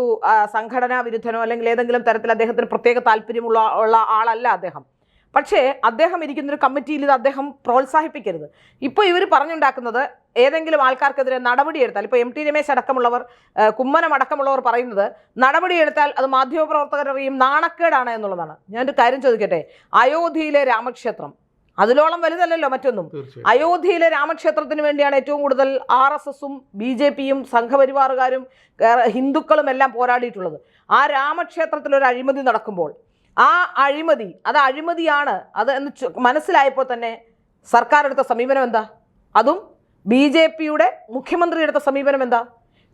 സംഘടനാ വിരുദ്ധനോ അല്ലെങ്കിൽ ഏതെങ്കിലും തരത്തിൽ അദ്ദേഹത്തിന് പ്രത്യേക താല്പര്യമുള്ള ആളല്ല അദ്ദേഹം. പക്ഷേ അദ്ദേഹം ഇരിക്കുന്നൊരു കമ്മിറ്റിയിൽ ഇത് അദ്ദേഹം പ്രോത്സാഹിപ്പിക്കരുത്. ഇപ്പോൾ ഇവർ പറഞ്ഞുണ്ടാക്കുന്നത് ഏതെങ്കിലും ആൾക്കാർക്കെതിരെ നടപടിയെടുത്താൽ, ഇപ്പോൾ MT രമേശ് അടക്കമുള്ളവർ, കുമ്മനം അടക്കമുള്ളവർ പറയുന്നത് നടപടിയെടുത്താൽ അത് മാധ്യമപ്രവർത്തകരെയും നാണക്കേടാണ് എന്നുള്ളതാണ്. ഞാനൊരു കാര്യം ചോദിക്കട്ടെ, അയോധ്യയിലെ രാമക്ഷേത്രം അതിലോളം വലുതല്ലല്ലോ മറ്റൊന്നും. അയോധ്യയിലെ രാമക്ഷേത്രത്തിന് വേണ്ടിയാണ് ഏറ്റവും കൂടുതൽ RSSഉം BJPയും സംഘപരിവാറുകാരും ഹിന്ദുക്കളും എല്ലാം പോരാടിയിട്ടുള്ളത്. ആ രാമക്ഷേത്രത്തിൽ ഒരു അഴിമതി നടക്കുമ്പോൾ ആ അഴിമതി അത് അഴിമതിയാണ് അത് എന്ന് മനസ്സിലായപ്പോൾ തന്നെ സർക്കാർ എടുത്ത സമീപനം എന്താ? അതും BJPയുടെ മുഖ്യമന്ത്രി എടുത്ത സമീപനം എന്താ?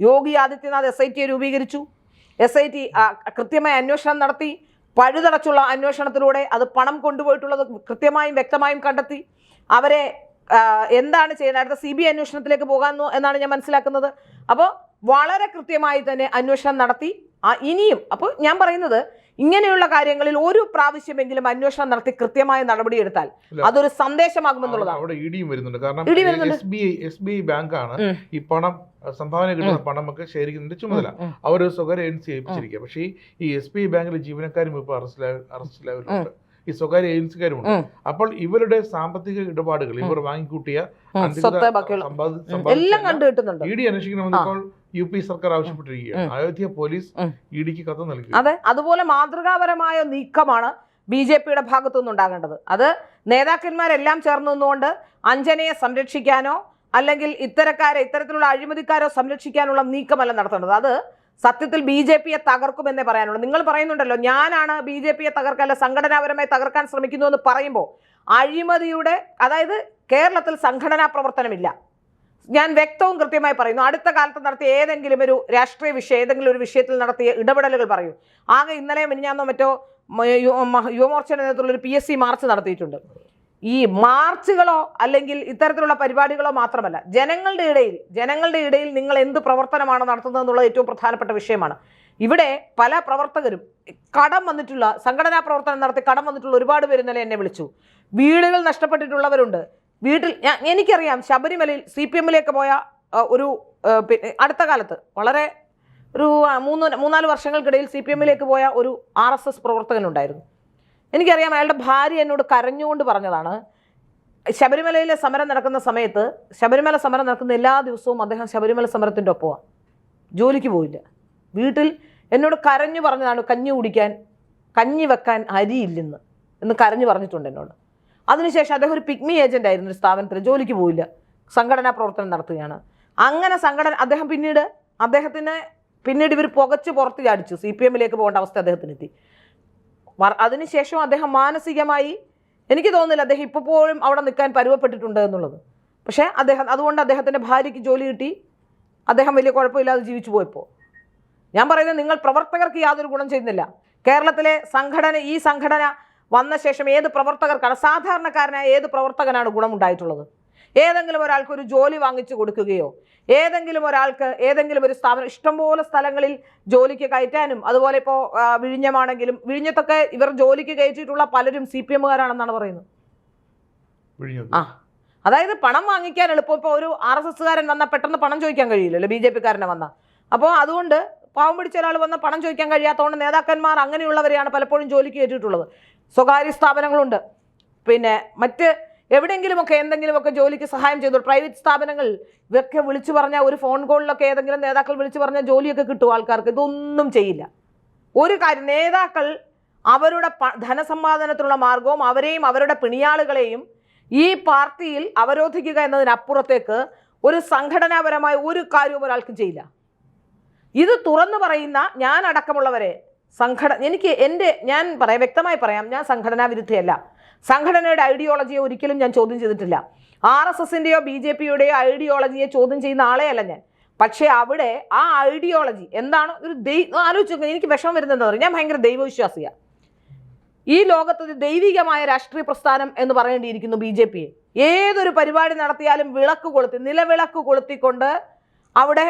യോഗി ആദിത്യനാഥ് SIT രൂപീകരിച്ചു. SIT കൃത്യമായ അന്വേഷണം നടത്തി. പഴുതടച്ചുള്ള അന്വേഷണത്തിലൂടെ അത് പണം കൊണ്ടുപോയിട്ടുള്ളത് കൃത്യമായും വ്യക്തമായും കണ്ടെത്തി. അവരെ എന്താണ് ചെയ്യുന്നത്, അടുത്ത CBI അന്വേഷണത്തിലേക്ക് പോകാമെന്നോ എന്നാണ് ഞാൻ മനസ്സിലാക്കുന്നത്. അപ്പോൾ വളരെ കൃത്യമായി തന്നെ അന്വേഷണം നടത്തി. ഇനിയും അപ്പോൾ ഞാൻ പറയുന്നത് ഇങ്ങനെയുള്ള കാര്യങ്ങളിൽ ഒരു പ്രാവശ്യമെങ്കിലും അന്വേഷണം നടത്തി കൃത്യമായ നടപടിയെടുത്താൽ അതൊരു സന്ദേശമാകുമെന്നുള്ളതാണ്. അവിടെ ഇഡിയും വരുന്നുണ്ട്. കാരണം SBI ബാങ്കാണ് ഈ പണം സംഭാവന കിട്ടുന്ന പണമൊക്കെ ശേഖരിക്കുന്നതിന്റെ ചുമതല. അവർ സ്വകാര്യ ഏജൻസി ഏൽപ്പിച്ചിരിക്കുക. പക്ഷേ ഈ SBI ബാങ്കിലെ ജീവനക്കാരും ഇപ്പോൾ അറസ്റ്റിലാവുന്നുണ്ട്, ഈ സ്വകാര്യ ഏജൻസിക്കാരുമുണ്ട്. അപ്പോൾ ഇവരുടെ സാമ്പത്തിക ഇടപാടുകൾ, ഇവർ വാങ്ങിക്കൂട്ടിയ ഇഡി അന്വേഷിക്കണമെന്ന് ഇപ്പോൾ UP സർക്കാർ ആവശ്യപ്പെട്ടിരിക്കുകയാണ്. അയോധ്യ പോലീസ് ഇഡിക്ക് കത്ത് നൽകി. അതെ, അതുപോലെ മാതൃകാപരമായ നീക്കമാണ് BJPയുടെ ഭാഗത്തു നിന്നുണ്ടാകേണ്ടത്. അത് നേതാക്കന്മാരെല്ലാം ചേർന്ന് നിന്നുകൊണ്ട് അഞ്ജനയെ സംരക്ഷിക്കാനോ അല്ലെങ്കിൽ ഇത്തരത്തിലുള്ള അഴിമതിക്കാരോ സംരക്ഷിക്കാനുള്ള നീക്കമല്ല നടത്തേണ്ടത്. അത് സത്യത്തിൽ BJPയെ തകർക്കുമെന്നേ പറയാനുള്ളൂ. നിങ്ങൾ പറയുന്നുണ്ടല്ലോ ഞാനാണ് BJPയെ തകർക്കാൻ, സംഘടനാപരമായി തകർക്കാൻ ശ്രമിക്കുന്നു എന്ന് പറയുമ്പോൾ അഴിമതിയുടെ, അതായത് കേരളത്തിൽ സംഘടനാ പ്രവർത്തനമില്ല. ഞാൻ വ്യക്തവും കൃത്യമായി പറയുന്നു. അടുത്ത കാലത്ത് നടത്തിയ ഏതെങ്കിലും ഒരു രാഷ്ട്രീയ വിഷയം, ഏതെങ്കിലും ഒരു വിഷയത്തിൽ നടത്തിയ ഇടപെടലുകൾ പറയൂ. ആകെ ഇന്നലെ മിനിഞ്ഞാന്നോ മറ്റോ യുവമോർച്ചയുടെ നേതൃത്വത്തിലുള്ള ഒരു PSC മാർച്ച് നടത്തിയിട്ടുണ്ട്. ഈ മാർച്ചുകളോ അല്ലെങ്കിൽ ഇത്തരത്തിലുള്ള പരിപാടികളോ മാത്രമല്ല, ജനങ്ങളുടെ ഇടയിൽ നിങ്ങൾ എന്ത് പ്രവർത്തനമാണ് നടത്തുന്നത് എന്നുള്ളത് ഏറ്റവും പ്രധാനപ്പെട്ട വിഷയമാണ്. ഇവിടെ പല പ്രവർത്തകരും കടം വന്നിട്ടുള്ള, സംഘടനാ പ്രവർത്തനം നടത്തി കടം വന്നിട്ടുള്ള ഒരുപാട് പേര് ഇന്നലെ എന്നെ വിളിച്ചു. വീടുകൾ നഷ്ടപ്പെട്ടിട്ടുള്ളവരുണ്ട്. എനിക്കറിയാം ശബരിമലയിൽ CPMലേക്ക് പോയ ഒരു അടുത്ത കാലത്ത് വളരെ ഒരു 3-4 വർഷങ്ങൾക്കിടയിൽ CPMലേക്ക് പോയ ഒരു RSS പ്രവർത്തകനുണ്ടായിരുന്നു. എനിക്കറിയാം അയാളുടെ ഭാര്യ എന്നോട് കരഞ്ഞുകൊണ്ട് പറഞ്ഞതാണ്, ശബരിമലയിലെ സമരം നടക്കുന്ന സമയത്ത്, ശബരിമല സമരം നടക്കുന്ന എല്ലാ ദിവസവും അദ്ദേഹം ശബരിമല സമരത്തിൻ്റെ ഒപ്പമാണ്, ജോലിക്ക് പോയില്ല. വീട്ടിൽ എന്നോട് കരഞ്ഞു പറഞ്ഞതാണ് കഞ്ഞി വെക്കാൻ അരിയില്ലെന്ന് എന്ന് കരഞ്ഞു പറഞ്ഞിട്ടുണ്ട് എന്നോട്. അതിനുശേഷം അദ്ദേഹം ഒരു പിഗ്മി ഏജന്റ് ആയിരുന്നു, ഒരു സ്ഥാപനത്തിൽ ജോലിക്ക് പോയില്ല, സംഘടനാ പ്രവർത്തനം നടത്തുകയാണ്. അങ്ങനെ അദ്ദേഹം പിന്നീട് ഇവർ പുകച്ച് പുറത്ത് ചാടിച്ചു. CPMലേക്ക് പോകേണ്ട അവസ്ഥ അദ്ദേഹത്തിനെത്തി. അതിനുശേഷം അദ്ദേഹം മാനസികമായി, എനിക്ക് തോന്നുന്നില്ല അദ്ദേഹം ഇപ്പോൾ പോലും അവിടെ നിൽക്കാൻ പരുവപ്പെട്ടിട്ടുണ്ട് എന്നുള്ളത്. പക്ഷേ അതുകൊണ്ട് അദ്ദേഹത്തിൻ്റെ ഭാര്യയ്ക്ക് ജോലി കിട്ടി, അദ്ദേഹം വലിയ കുഴപ്പമില്ലാതെ ജീവിച്ചു പോയപ്പോൾ. ഞാൻ പറയുന്നത് നിങ്ങൾ പ്രവർത്തകർക്ക് യാതൊരു ഗുണം ചെയ്യുന്നില്ല. കേരളത്തിലെ ഈ സംഘടന വന്ന ശേഷം ഏത് പ്രവർത്തകർക്കാണ്, സാധാരണക്കാരനായ ഏത് പ്രവർത്തകനാണ് ഗുണമുണ്ടായിട്ടുള്ളത്? ഏതെങ്കിലും ഒരാൾക്ക് ഒരു ജോലി വാങ്ങിച്ചു കൊടുക്കുകയോ ഏതെങ്കിലും ഒരാൾക്ക് ഏതെങ്കിലും ഒരു സ്ഥാപനം ഇഷ്ടംപോലെ സ്ഥലങ്ങളിൽ ജോലിക്ക് കയറ്റാനും അതുപോലെ ഇപ്പോൾ വിഴിഞ്ഞമാണെങ്കിലും വിഴിഞ്ഞത്തൊക്കെ ഇവർ ജോലിക്ക് കയറ്റിയിട്ടുള്ള പലരും CPM-കാരാണെന്നാണ് പറയുന്നത്. അതായത് പണം വാങ്ങിക്കാൻ എളുപ്പം. ഇപ്പോൾ ഒരു RSS-കാരൻ വന്നാൽ പെട്ടെന്ന് പണം ചോദിക്കാൻ കഴിയില്ലല്ലോ BJP-കാരനെ വന്നാൽ. അപ്പോൾ അതുകൊണ്ട് പാവം പിടിച്ച ഒരാൾ വന്ന് പണം ചോദിക്കാൻ കഴിയാത്തതുകൊണ്ട് നേതാക്കന്മാർ അങ്ങനെയുള്ളവരെയാണ് പലപ്പോഴും ജോലിക്ക് കയറ്റിയിട്ടുള്ളത്. സ്വകാര്യ സ്ഥാപനങ്ങളുണ്ട്, പിന്നെ മറ്റ് എവിടെയെങ്കിലുമൊക്കെ എന്തെങ്കിലുമൊക്കെ ജോലിക്ക് സഹായം ചെയ്തു. പ്രൈവറ്റ് സ്ഥാപനങ്ങൾ ഇതൊക്കെ വിളിച്ചു പറഞ്ഞാൽ ഒരു ഫോൺ കോളിലൊക്കെ ഏതെങ്കിലും നേതാക്കൾ വിളിച്ചു പറഞ്ഞാൽ ജോലിയൊക്കെ കിട്ടും ആൾക്കാർക്ക്. ഇതൊന്നും ചെയ്യില്ല. ഒരു കാര്യം, നേതാക്കൾ അവരുടെ ധനസമ്പാദനത്തിനുള്ള മാർഗവും അവരെയും അവരുടെ പിണിയാളുകളെയും ഈ പാർട്ടിയിൽ അവരോധിക്കുക എന്നതിനപ്പുറത്തേക്ക് ഒരു സംഘടനാപരമായ ഒരു കാര്യവും ഒരാൾക്കും ചെയ്യില്ല. ഇത് തുറന്നു പറയുന്ന ഞാൻ അടക്കമുള്ളവരെ ഞാൻ വ്യക്തമായി പറയാം, ഞാൻ സംഘടനാ വിരുദ്ധയല്ല. സംഘടനയുടെ ഐഡിയോളജിയെ ഒരിക്കലും ഞാൻ ചോദ്യം ചെയ്തിട്ടില്ല. RSS-ന്റെയോ BJP-യുടെയോ ഐഡിയോളജിയെ ചോദ്യം ചെയ്യുന്ന ആളെയല്ല ഞാൻ. പക്ഷേ അവിടെ ആ ഐഡിയോളജി എന്താണ് ഒരു ആലോചിച്ച് എനിക്ക് വിഷമം വരുന്നത് എന്താ പറയുക, ഞാൻ ഭയങ്കര ദൈവവിശ്വാസിയാണ്. ഈ ലോകത്ത് ദൈവികമായ രാഷ്ട്രീയ പ്രസ്ഥാനം എന്ന് പറയേണ്ടിയിരിക്കുന്നു BJP-യെ. ഏതൊരു പരിപാടി നടത്തിയാലും നിലവിളക്ക് കൊളുത്തിക്കൊണ്ട് അവിടെ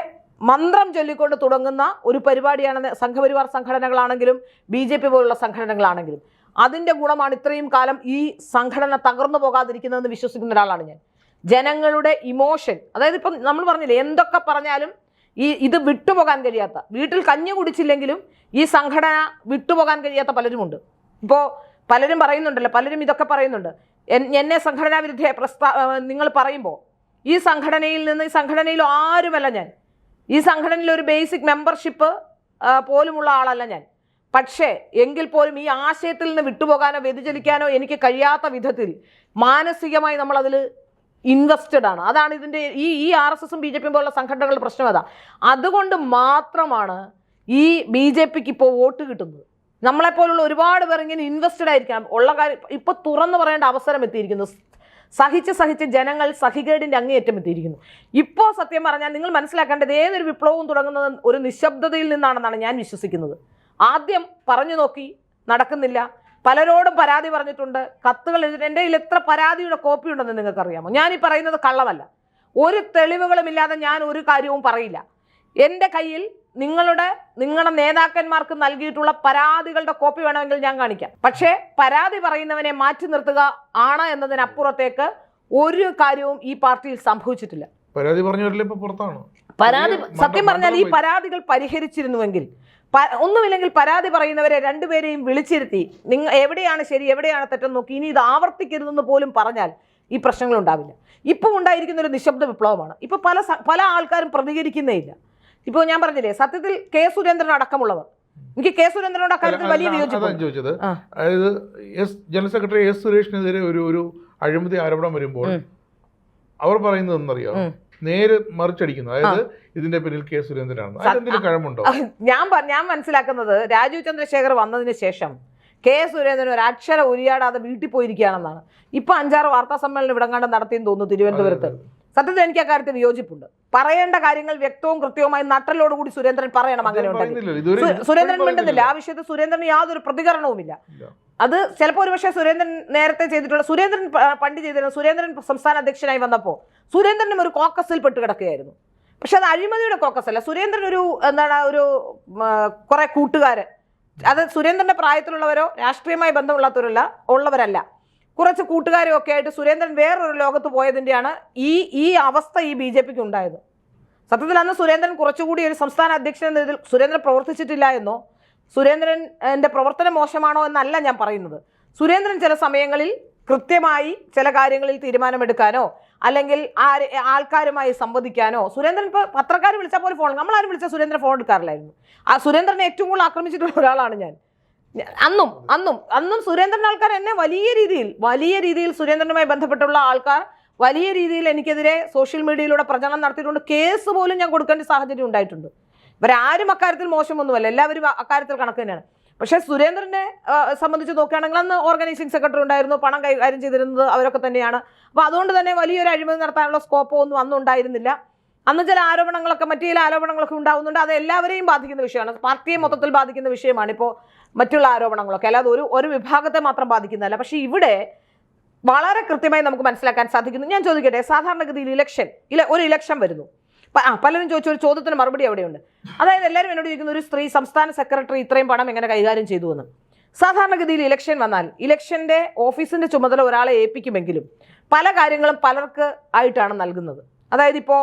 മന്ത്രം ചൊല്ലിക്കൊണ്ട് തുടങ്ങുന്ന ഒരു പരിപാടിയാണ് സംഘപരിവാർ സംഘടനകളാണെങ്കിലും BJP പോലുള്ള സംഘടനകളാണെങ്കിലും. അതിൻ്റെ ഗുണമാണ് ഇത്രയും കാലം ഈ സംഘടന തകർന്നു പോകാതിരിക്കുന്നതെന്ന് വിശ്വസിക്കുന്ന ഒരാളാണ് ഞാൻ. ജനങ്ങളുടെ ഇമോഷൻ, അതായത് ഇപ്പം നമ്മൾ പറഞ്ഞില്ലേ, എന്തൊക്കെ പറഞ്ഞാലും ഇത് വിട്ടുപോകാൻ കഴിയാത്ത, വീട്ടിൽ കഞ്ഞി കുടിച്ചില്ലെങ്കിലും ഈ സംഘടന വിട്ടുപോകാൻ കഴിയാത്ത പലരുമുണ്ട്. ഇപ്പോൾ പലരും പറയുന്നുണ്ടല്ലോ, പലരും ഇതൊക്കെ പറയുന്നുണ്ട്. എന്നെ സംഘടനാ വിരുദ്ധ നിങ്ങൾ പറയുമ്പോൾ ഈ സംഘടനയിൽ ആരുമല്ല ഞാൻ. ഈ സംഘടനയിൽ ഒരു ബേസിക് മെമ്പർഷിപ്പ് പോലുമുള്ള ആളല്ല ഞാൻ. പക്ഷേ എങ്കിൽ പോലും ഈ ആശയത്തിൽ നിന്ന് വിട്ടുപോകാനോ വ്യതിചലിക്കാനോ എനിക്ക് കഴിയാത്ത വിധത്തിൽ മാനസികമായി നമ്മളതിൽ ഇൻവെസ്റ്റഡ് ആണ്. അതാണ് ഇതിൻ്റെ ഈ RSS-ഉം BJP-യും പോലുള്ള സംഘടനകളുടെ പ്രശ്നം. അതുകൊണ്ട് മാത്രമാണ് ഈ BJP-ക്ക് ഇപ്പോൾ വോട്ട് കിട്ടുന്നത്. നമ്മളെപ്പോലുള്ള ഒരുപാട് പേർ ഇങ്ങനെ ഇൻവെസ്റ്റഡ് ആയിരിക്കണം. ഉള്ള കാര്യം ഇപ്പോൾ തുറന്നു പറയേണ്ട അവസരം എത്തിയിരിക്കുന്നു. സഹിച്ച് ജനങ്ങൾ സഹികേടിൻ്റെ അങ്ങേയറ്റം എത്തിയിരിക്കുന്നു. ഇപ്പോൾ സത്യം പറഞ്ഞാൽ നിങ്ങൾ മനസ്സിലാക്കേണ്ടത്, ഏതൊരു വിപ്ലവവും തുടങ്ങുന്നത് ഒരു നിശബ്ദതയിൽ നിന്നാണെന്നാണ് ഞാൻ വിശ്വസിക്കുന്നത്. ആദ്യം പറഞ്ഞു നോക്കി, നടക്കുന്നില്ല. പലരോടും പരാതി പറഞ്ഞിട്ടുണ്ട്, കത്തുകൾ എഴുതിയിട്ട്. എൻ്റെ കയ്യിൽ എത്ര പരാതിയുടെ കോപ്പി ഉണ്ടെന്ന് നിങ്ങൾക്കറിയാമോ? ഞാൻ ഈ പറയുന്നത് കള്ളമല്ല. ഒരു തെളിവുകളുമില്ലാതെ ഞാൻ ഒരു കാര്യവും പറയില്ല. എൻ്റെ കയ്യിൽ നിങ്ങളുടെ നേതാക്കന്മാർക്ക് നൽകിയിട്ടുള്ള പരാതികളുടെ കോപ്പി വേണമെങ്കിൽ ഞാൻ കാണിക്കാം. പക്ഷേ പരാതി പറയുന്നവനെ മാറ്റി നിർത്തുക ആണ് എന്നതിനപ്പുറത്തേക്ക് ഒരു കാര്യവും ഈ പാർട്ടിയിൽ സംഭവിച്ചിട്ടില്ല. പരാതി പറഞ്ഞവരല്ലേ ഇപ്പോൾ പുറത്താണ്. സത്യം പറഞ്ഞാൽ ഈ പരാതികൾ പരിഹരിച്ചിരുന്നുവെങ്കിൽ, ഒന്നുമില്ലെങ്കിൽ പരാതി പറയുന്നവരെ രണ്ടുപേരെയും വിളിച്ചിരുത്തി നിങ്ങൾ എവിടെയാണ് ശരി എവിടെയാണ് തെറ്റെന്ന് നോക്കി ഇനി ഇത് ആവർത്തിക്കരുതെന്ന് പോലും പറഞ്ഞാൽ ഈ പ്രശ്നങ്ങൾ ഉണ്ടാവില്ല. ഇപ്പം ഉണ്ടായിരിക്കുന്ന ഒരു നിശബ്ദ വിപ്ലവമാണ്. ഇപ്പൊ പല ആൾക്കാരും പ്രതികരിക്കുന്നേ ഇല്ല. ഇപ്പോൾ ഞാൻ പറഞ്ഞില്ലേ, സത്യത്തിൽ കെ സുരേന്ദ്രൻ അടക്കമുള്ളവർ, എനിക്ക് കെ സുരേന്ദ്രനോട് അക്കാര്യത്തിൽ വലിയ വിയോജിപ്പാണ് ചോദിച്ചത്. അതായത് ജനറൽ സെക്രട്ടറി S സുരേഷിനെതിരെ ഒരു അഴിമതി ആരോപണം വരുമ്പോൾ അവർ പറയുന്നത് എന്നറിയാം, നേരെ മറിച്ചടിക്കുന്നു. അതായത് ഇതിന്റെ പിന്നിൽ കെ സുരേന്ദ്രനാണ്. അതെന്തെങ്കിലും കഴമുണ്ടോ? ഞാൻ മനസ്സിലാക്കുന്നത്, രാജീവ് ചന്ദ്രശേഖർ വന്നതിന് ശേഷം കെ സുരേന്ദ്രൻ ഒരു അക്ഷരം ഉരിയാടാതെ വീട്ടിൽ പോയിരിക്കുകയാണെന്നാണ്. ഇപ്പൊ 5-6 വാർത്താ സമ്മേളനം ഇവിടെങ്ങാണ്ട് നടത്തിയെന്ന് തോന്നുന്നു തിരുവനന്തപുരത്ത്. സത്യത്തിൽ എനിക്ക് അക്കാര്യത്തിൽ വിയോജിപ്പുണ്ട്. പറയേണ്ട കാര്യങ്ങൾ വ്യക്തവും കൃത്യവുമായി നട്ടലോടുകൂടി സുരേന്ദ്രൻ പറയണം. അങ്ങനെ ഉണ്ടെങ്കിൽ സുരേന്ദ്രൻ മിണ്ടുന്നില്ല. ആ വിഷയത്തിൽ സുരേന്ദ്രന് യാതൊരു പ്രതികരണവുമില്ല. അത് ചിലപ്പോൾ ഒരുപക്ഷെ സുരേന്ദ്രൻ നേരത്തെ ചെയ്തിട്ടുള്ള, പണ്ട് ചെയ്തിരുന്ന സുരേന്ദ്രൻ സംസ്ഥാന അധ്യക്ഷനായി വന്നപ്പോൾ സുരേന്ദ്രനും ഒരു കോക്കസിൽ പെട്ട് കിടക്കുകയായിരുന്നു. പക്ഷെ അത് അഴിമതിയുടെ കോക്കസ് അല്ല. സുരേന്ദ്രൻ ഒരു കുറെ കൂട്ടുകാര്, അത് സുരേന്ദ്രന്റെ പ്രായത്തിലുള്ളവരോ രാഷ്ട്രീയമായി ബന്ധമുള്ളവരല്ല, കുറച്ച് കൂട്ടുകാരും ഒക്കെ ആയിട്ട് സുരേന്ദ്രൻ വേറൊരു ലോകത്ത് പോയതിൻ്റെയാണ് ഈ അവസ്ഥ ഈ BJP-ക്ക് ഉണ്ടായത്. സത്യത്തിൽ അന്ന് സുരേന്ദ്രൻ കുറച്ചുകൂടി ഒരു സംസ്ഥാന അധ്യക്ഷൻ എന്ന ഇതിൽ സുരേന്ദ്രൻ പ്രവർത്തിച്ചിട്ടില്ല എന്നോ സുരേന്ദ്രൻ്റെ പ്രവർത്തനം മോശമാണോ എന്നല്ല ഞാൻ പറയുന്നത്. സുരേന്ദ്രൻ ചില സമയങ്ങളിൽ കൃത്യമായി ചില കാര്യങ്ങളിൽ തീരുമാനമെടുക്കാനോ അല്ലെങ്കിൽ ആൾക്കാരുമായി സംവദിക്കാനോ, സുരേന്ദ്രൻ ഇപ്പോൾ പത്രക്കാർ വിളിച്ചാൽ പോലും ഫോൺ, നമ്മളാരും വിളിച്ചാൽ സുരേന്ദ്രൻ ഫോൺ എടുക്കാറില്ലായിരുന്നു. സുരേന്ദ്രനെ ഏറ്റവും കൂടുതൽ ആക്രമിച്ചിട്ടുള്ള ഒരാളാണ് ഞാൻ. അന്നും സുരേന്ദ്രൻ ആൾക്കാർ എന്നെ വലിയ രീതിയിൽ സുരേന്ദ്രനുമായി ബന്ധപ്പെട്ടുള്ള ആൾക്കാർ വലിയ രീതിയിൽ എനിക്കെതിരെ സോഷ്യൽ മീഡിയയിലൂടെ പ്രചരണം നടത്തിയിട്ടുണ്ട്. കേസ് പോലും ഞാൻ കൊടുക്കേണ്ട സാഹചര്യം ഉണ്ടായിട്ടുണ്ട്. ഇവരാരും അക്കാര്യത്തിൽ മോശമൊന്നുമല്ല, എല്ലാവരും അക്കാര്യത്തിൽ കണക്ക് തന്നെയാണ്. പക്ഷേ സുരേന്ദ്രനെ സംബന്ധിച്ച് നോക്കുകയാണെങ്കിൽ അന്ന് ഓർഗനൈസിംഗ് സെക്രട്ടറി ഉണ്ടായിരുന്നു, പണം കൈകാര്യം ചെയ്തിരുന്നത് അവരൊക്കെ തന്നെയാണ്. അപ്പോൾ അതുകൊണ്ട് തന്നെ വലിയൊരു അഴിമതി നടത്താനുള്ള സ്കോപ്പോ ഒന്നും അന്ന് ഉണ്ടായിരുന്നില്ല. അന്ന് ചില ആരോപണങ്ങളൊക്കെ, മറ്റു ചില ആരോപണങ്ങളൊക്കെ ഉണ്ടാകുന്നുണ്ട്. അത് എല്ലാവരെയും ബാധിക്കുന്ന വിഷയമാണ്, പാർട്ടിയെ മൊത്തത്തിൽ ബാധിക്കുന്ന വിഷയമാണ് ഇപ്പോൾ മറ്റുള്ള ആരോപണങ്ങളൊക്കെ. അല്ലാതെ ഒരു വിഭാഗത്തെ മാത്രം ബാധിക്കുന്നതല്ല. പക്ഷേ ഇവിടെ വളരെ കൃത്യമായി നമുക്ക് മനസ്സിലാക്കാൻ സാധിക്കുന്നു. ഞാൻ ചോദിക്കട്ടെ, സാധാരണഗതിയിൽ ഒരു ഇലക്ഷൻ വരുന്നു. പലരും ചോദിച്ച ഒരു ചോദ്യത്തിന് മറുപടി അവിടെയുണ്ട്. അതായത് എല്ലാവരും എന്നോട് ചോദിക്കുന്ന, ഒരു സ്ത്രീ സംസ്ഥാന സെക്രട്ടറി ഇത്രയും പണം എങ്ങനെ കൈകാര്യം ചെയ്തു എന്ന്. സാധാരണഗതിയിൽ ഇലക്ഷൻ വന്നാൽ ഇലക്ഷന്റെ ഓഫീസിന്റെ ചുമതല ഒരാളെ ഏൽപ്പിക്കുമെങ്കിലും പല കാര്യങ്ങളും പലർക്ക് ആയിട്ടാണ് നൽകുന്നത്. അതായത് ഇപ്പോൾ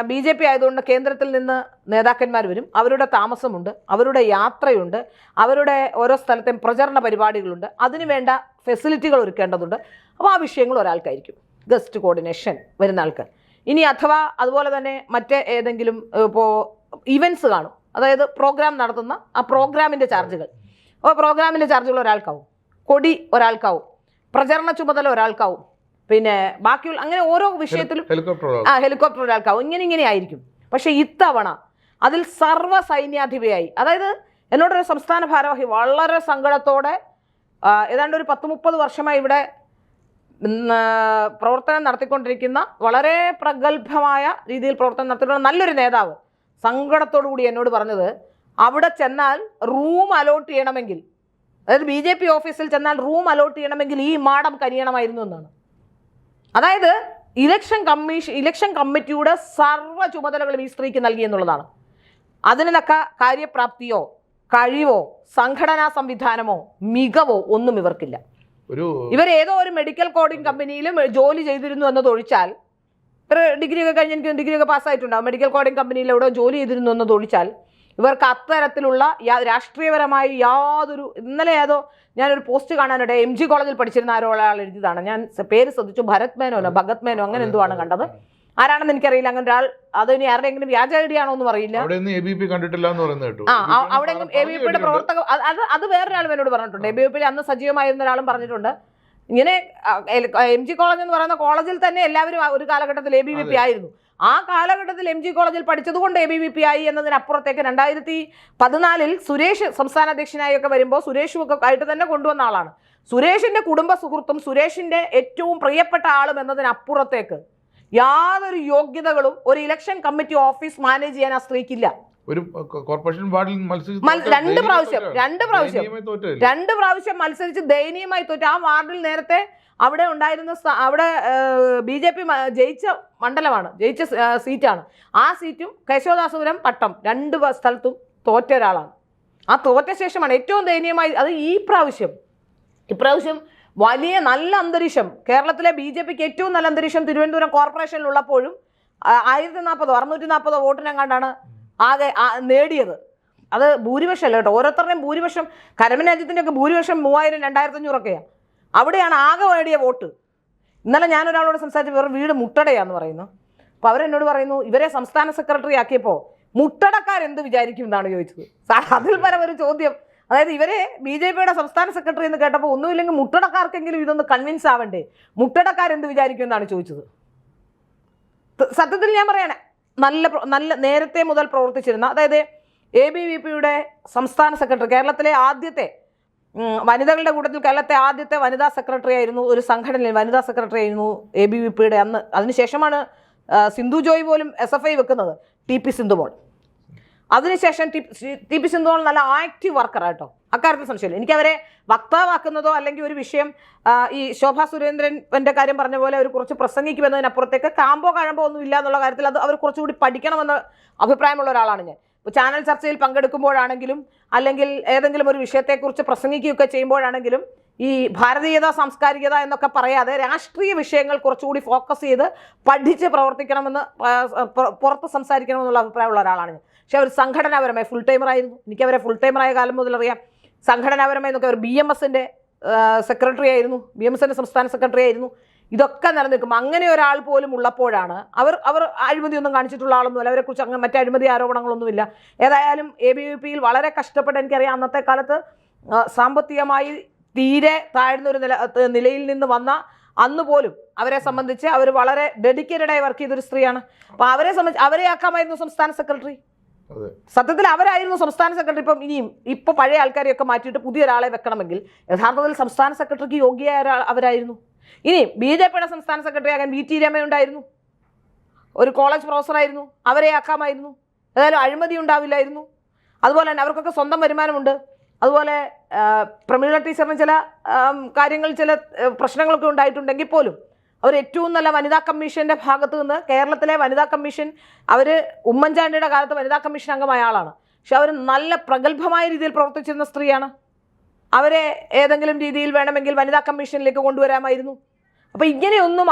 BJP ആയതുകൊണ്ട് കേന്ദ്രത്തിൽ നിന്ന് നേതാക്കന്മാർ വരും, അവരുടെ താമസമുണ്ട്, അവരുടെ യാത്രയുണ്ട്, അവരുടെ ഓരോ സ്ഥലത്തെയും പ്രചരണ പരിപാടികളുണ്ട്, അതിനുവേണ്ട ഫെസിലിറ്റികൾ ഒരുക്കേണ്ടതുണ്ട്. അപ്പോൾ ആ വിഷയങ്ങൾ ഒരാൾക്കായിരിക്കും, ഗസ്റ്റ് കോർഡിനേഷൻ വരുന്ന ആൾക്ക്. ഇനി അഥവാ അതുപോലെ തന്നെ മറ്റേ ഏതെങ്കിലും ഇപ്പോൾ ഇവൻറ്റ്സ് കാണും, അതായത് പ്രോഗ്രാം നടത്തുന്ന ആ പ്രോഗ്രാമിൻ്റെ ചാർജുകൾ, അപ്പോൾ പ്രോഗ്രാമിൻ്റെ ചാർജുകൾ ഒരാൾക്കാവും, കൊടി ഒരാൾക്കാവും, പ്രചരണ ചുമതല ഒരാൾക്കാവും, പിന്നെ ബാക്കിയുള്ള അങ്ങനെ ഓരോ വിഷയത്തിലും ഹെലികോപ്റ്റർ ഒരാൾക്കാവും. ഇങ്ങനെ ആയിരിക്കും. പക്ഷേ ഇത്തവണ അതിൽ സർവ്വ സൈന്യാധിപയായി, അതായത് എന്നോടൊരു സംസ്ഥാന ഭാരവാഹി വളരെ സങ്കടത്തോടെ ഏതാണ്ട് ഒരു 10-30 വർഷമായി ഇവിടെ പ്രവർത്തനം നടത്തിക്കൊണ്ടിരിക്കുന്ന, വളരെ പ്രഗത്ഭമായ രീതിയിൽ പ്രവർത്തനം നടത്തിക്കൊണ്ടിരുന്ന നല്ലൊരു നേതാവ് സങ്കടത്തോടു കൂടി എന്നോട് പറഞ്ഞത്, അവിടെ ചെന്നാൽ റൂം അലോട്ട് ചെയ്യണമെങ്കിൽ, അതായത് BJP ഓഫീസിൽ ചെന്നാൽ റൂം അലോട്ട് ചെയ്യണമെങ്കിൽ ഈ മാടം കനിയണമായിരുന്നു എന്നാണ്. അതായത് ഇലക്ഷൻ കമ്മിറ്റിയുടെ സർവ്വ ചുമതലകളും ഈ സ്ത്രീക്ക് നൽകി എന്നുള്ളതാണ്. അതിനൊക്കെ കാര്യപ്രാപ്തിയോ കഴിവോ സംഘടനാ സംവിധാനമോ മികവോ ഒന്നും ഇവർക്കില്ല. ഇവരേതോ ഒരു മെഡിക്കൽ കോഡിംഗ് കമ്പനിയിലും ജോലി ചെയ്തിരുന്നു എന്നതൊഴിച്ചാൽ, ഒരു ഡിഗ്രിയൊക്കെ കഴിഞ്ഞ് എനിക്ക് ഡിഗ്രിയൊക്കെ പാസ്സായിട്ടുണ്ടാകും, മെഡിക്കൽ കോഡിംഗ് കമ്പനിയിൽ എവിടെ ജോലി ചെയ്തിരുന്നു എന്നതൊഴിച്ചാൽ ഇവർക്ക് അത്തരത്തിലുള്ള രാഷ്ട്രീയപരമായി യാതൊരു, ഇന്നലെ ഞാനൊരു പോസ്റ്റ് കാണാനിടെ MG കോളേജിൽ പഠിച്ചിരുന്ന ഒരാൾ എഴുതിയതാണ്. ഞാൻ പേര് ശ്രദ്ധിച്ചു, ഭഗത് മേനോ അങ്ങനെ എന്തോ ആണ് കണ്ടത്. ആരാണെന്ന് എനിക്കറിയില്ല. അങ്ങനെ ഒരാൾ, അതിനി ആരുടെയെങ്കിലും വ്യാജ ഐഡിയ ആണോ എന്നും അറിയില്ല. അവിടെയെങ്കിലും ABVPയുടെ പ്രവർത്തക, അത് വേറൊരാൾ എന്നോട് പറഞ്ഞിട്ടുണ്ട്. ABVPയിൽ അന്ന് സജീവമായിരുന്ന ഒരാളും പറഞ്ഞിട്ടുണ്ട്. ഇങ്ങനെ MG കോളേജ് എന്ന് പറയുന്ന കോളേജിൽ തന്നെ എല്ലാവരും ഒരു കാലഘട്ടത്തിൽ ABVP ആയിരുന്നു. ആ കാലഘട്ടത്തിൽ MG കോളേജിൽ പഠിച്ചതുകൊണ്ട് ABVP ആയി എന്നതിനപ്പുറത്തേക്ക് 2014 സുരേഷ് സംസ്ഥാന അധ്യക്ഷനായി ഒക്കെ വരുമ്പോൾ സുരേഷും ഒക്കെ ആയിട്ട് തന്നെ കൊണ്ടുവന്ന ആളാണ്. സുരേഷിന്റെ കുടുംബ സുഹൃത്തും സുരേഷിന്റെ ഏറ്റവും പ്രിയപ്പെട്ട ആളും എന്നതിനപ്പുറത്തേക്ക് യാതൊരു യോഗ്യതകളും ഒരു ഇലക്ഷൻ കമ്മിറ്റി ഓഫീസ് മാനേജ് ചെയ്യാൻ ആ സ്ത്രീക്കില്ല. ഒരു കോർപ്പറേഷൻ വാർഡിൽ രണ്ട് പ്രാവശ്യം മത്സരിച്ച് ദയനീയമായി തോറ്റു. ആ വാർഡിൽ നേരത്തെ അവിടെ ഉണ്ടായിരുന്ന, അവിടെ BJP ജയിച്ച മണ്ഡലമാണ്, ജയിച്ച സീറ്റാണ്. ആ സീറ്റും കേശവദാസപുരം പട്ടം 2 സ്ഥലത്തും തോറ്റ ഒരാളാണ്. ആ തോറ്റ ശേഷമാണ് ഏറ്റവും ദയനീയമായി അത് ഇപ്രാവശ്യം വലിയ നല്ല അന്തരീക്ഷം, കേരളത്തിലെ BJPക്ക് ഏറ്റവും നല്ല അന്തരീക്ഷം തിരുവനന്തപുരം കോർപ്പറേഷനിൽ ഉള്ളപ്പോഴും 640 വോട്ടിനെങ്ങാണ്ടാണ് ആകെ നേടിയത്. അത് ഭൂരിപക്ഷമല്ല കേട്ടോ, ഓരോരുത്തരുടെയും ഭൂരിപക്ഷം, കരമന രാജ്യത്തിൻ്റെ ഒക്കെ ഭൂരിപക്ഷം 3000-2500 അവിടെയാണ് ആകെ നേടിയ വോട്ട്. ഇന്നലെ ഞാനൊരാളോട് സംസാരിച്ച് വേറെ വീട് മുട്ടടയാന്ന് പറയുന്നു. അപ്പോൾ അവരെന്നോട് പറയുന്നു, ഇവരെ സംസ്ഥാന സെക്രട്ടറി ആക്കിയപ്പോൾ മുട്ടടക്കാരെന്ത് വിചാരിക്കും എന്നാണ് ചോദിച്ചത്. അതിൽ പരം ഒരു ചോദ്യം, അതായത് ഇവരെ BJPയുടെ സംസ്ഥാന സെക്രട്ടറി എന്ന് കേട്ടപ്പോൾ ഒന്നുമില്ലെങ്കിൽ മുട്ടടക്കാർക്കെങ്കിലും ഇതൊന്ന് കൺവിൻസ് ആവണ്ടേ, മുട്ടടക്കാരെന്ത് വിചാരിക്കും എന്നാണ് ചോദിച്ചത്. സത്യത്തിൽ ഞാൻ പറയണേ, നല്ല നേരത്തെ മുതൽ പ്രവർത്തിച്ചിരുന്ന, അതായത് ABVPയുടെ സംസ്ഥാന സെക്രട്ടറി, കേരളത്തിലെ ആദ്യത്തെ വനിതകളുടെ കൂട്ടത്തിൽ കേരളത്തെ ആദ്യത്തെ വനിതാ സെക്രട്ടറി ആയിരുന്നു, ഒരു സംഘടനയിൽ വനിതാ സെക്രട്ടറി ആയിരുന്നു ABVPയുടെ അന്ന്. അതിനുശേഷമാണ് സിന്ധു ജോയ് പോലും SFI വെക്കുന്നത്, TP സിന്ധുമോൾ. അതിനുശേഷം TP സിന്ധുമോൾ നല്ല ആക്റ്റീവ് വർക്കറാട്ടോ, അക്കാര്യത്തിൽ സംശയമില്ല. എനിക്കവരെ വക്താവാക്കുന്നതോ അല്ലെങ്കിൽ ഒരു വിഷയം ഈ ശോഭാ സുരേന്ദ്രൻ്റെ കാര്യം പറഞ്ഞ പോലെ അവർ കുറച്ച് പ്രസംഗിക്കുമെന്നതിനപ്പുറത്തേക്ക് കാമ്പോ കഴമ്പോ ഒന്നും ഇല്ല എന്നുള്ള കാര്യത്തിൽ അത് അവർ കുറച്ചുകൂടി പഠിക്കണമെന്ന അഭിപ്രായമുള്ള ഒരാളാണ് ഞാൻ. ഇപ്പോൾ ചാനൽ ചർച്ചയിൽ പങ്കെടുക്കുമ്പോഴാണെങ്കിലും അല്ലെങ്കിൽ ഏതെങ്കിലും ഒരു വിഷയത്തെക്കുറിച്ച് പ്രസംഗിക്കുകയൊക്കെ ചെയ്യുമ്പോഴാണെങ്കിലും ഈ ഭാരതീയത സാംസ്കാരികത എന്നൊക്കെ പറയാതെ രാഷ്ട്രീയ വിഷയങ്ങൾ കുറച്ചുകൂടി ഫോക്കസ് ചെയ്ത് പഠിച്ച് പ്രവർത്തിക്കണമെന്ന്, പുറത്ത് സംസാരിക്കണമെന്നുള്ള അഭിപ്രായമുള്ള ഒരാളാണ് ഞാൻ. പക്ഷെ അവർ സംഘടനാപരമായി ഫുൾ ടൈമറായിരുന്നു. എനിക്കവരെ ഫുൾ ടൈമറായ കാലം മുതൽ അറിയാം. സംഘടനാപരമായി എന്നൊക്കെ അവർ BMSന്റെ സെക്രട്ടറി ആയിരുന്നു, BMSന്റെ സംസ്ഥാന സെക്രട്ടറി ആയിരുന്നു. ഇതൊക്കെ നിലനിൽക്കും. അങ്ങനെ ഒരാൾ പോലും ഉള്ളപ്പോഴാണ് അവർ അഴിമതിയൊന്നും കാണിച്ചിട്ടുള്ള ആളൊന്നുമല്ല, അവരെക്കുറിച്ച് അങ്ങനെ മറ്റേ അഴിമതി ആരോപണങ്ങളൊന്നുമില്ല. ഏതായാലും ABVPയിൽ വളരെ കഷ്ടപ്പെട്ട്, എനിക്കറിയാം അന്നത്തെ കാലത്ത് സാമ്പത്തികമായി തീരെ താഴ്ന്ന ഒരു നിലയിൽ നിന്ന് വന്ന അന്ന് പോലും അവരെ സംബന്ധിച്ച് അവർ വളരെ ഡെഡിക്കേറ്റഡായി വർക്ക് ചെയ്തൊരു സ്ത്രീയാണ്. അപ്പോൾ അവരെ ആക്കാമായിരുന്നു സംസ്ഥാന സെക്രട്ടറി. സത്യത്തിൽ അവരായിരുന്നു സംസ്ഥാന സെക്രട്ടറി. ഇപ്പം പഴയ ആൾക്കാരെയൊക്കെ മാറ്റിയിട്ട് പുതിയൊരാളെ വെക്കണമെങ്കിൽ യഥാർത്ഥത്തിൽ സംസ്ഥാന സെക്രട്ടറിക്ക് യോഗ്യയായ അവരായിരുന്നു. ഇനി BJPയുടെ സംസ്ഥാന സെക്രട്ടറി ആകാൻ VT രമ ഉണ്ടായിരുന്നു, ഒരു കോളേജ് പ്രൊഫസറായിരുന്നു, അവരെ ആക്കാമായിരുന്നു. ഏതായാലും അഴിമതി ഉണ്ടാവില്ലായിരുന്നു. അതുപോലെ തന്നെ അവർക്കൊക്കെ സ്വന്തം വരുമാനമുണ്ട്. അതുപോലെ പ്രമീള ടീച്ചറിന് ചില കാര്യങ്ങൾ ചില പ്രശ്നങ്ങളൊക്കെ ഉണ്ടായിട്ടുണ്ടെങ്കിൽ പോലും അവർ ഏറ്റവും നല്ല വനിതാ കമ്മീഷന്റെ ഭാഗത്ത് നിന്ന് കേരളത്തിലെ വനിതാ കമ്മീഷൻ അവർ ഉമ്മൻചാണ്ടിയുടെ കാലത്ത് വനിതാ കമ്മീഷൻ അംഗമായ ആളാണ്. പക്ഷെ അവർ നല്ല പ്രഗത്ഭമായ രീതിയിൽ പ്രവർത്തിച്ചിരുന്ന സ്ത്രീയാണ്. അവരെ ഏതെങ്കിലും രീതിയിൽ വേണമെങ്കിൽ വനിതാ കമ്മീഷനിലേക്ക് കൊണ്ടുവരാമായിരുന്നു. അപ്പം ഇങ്ങനെയൊന്നും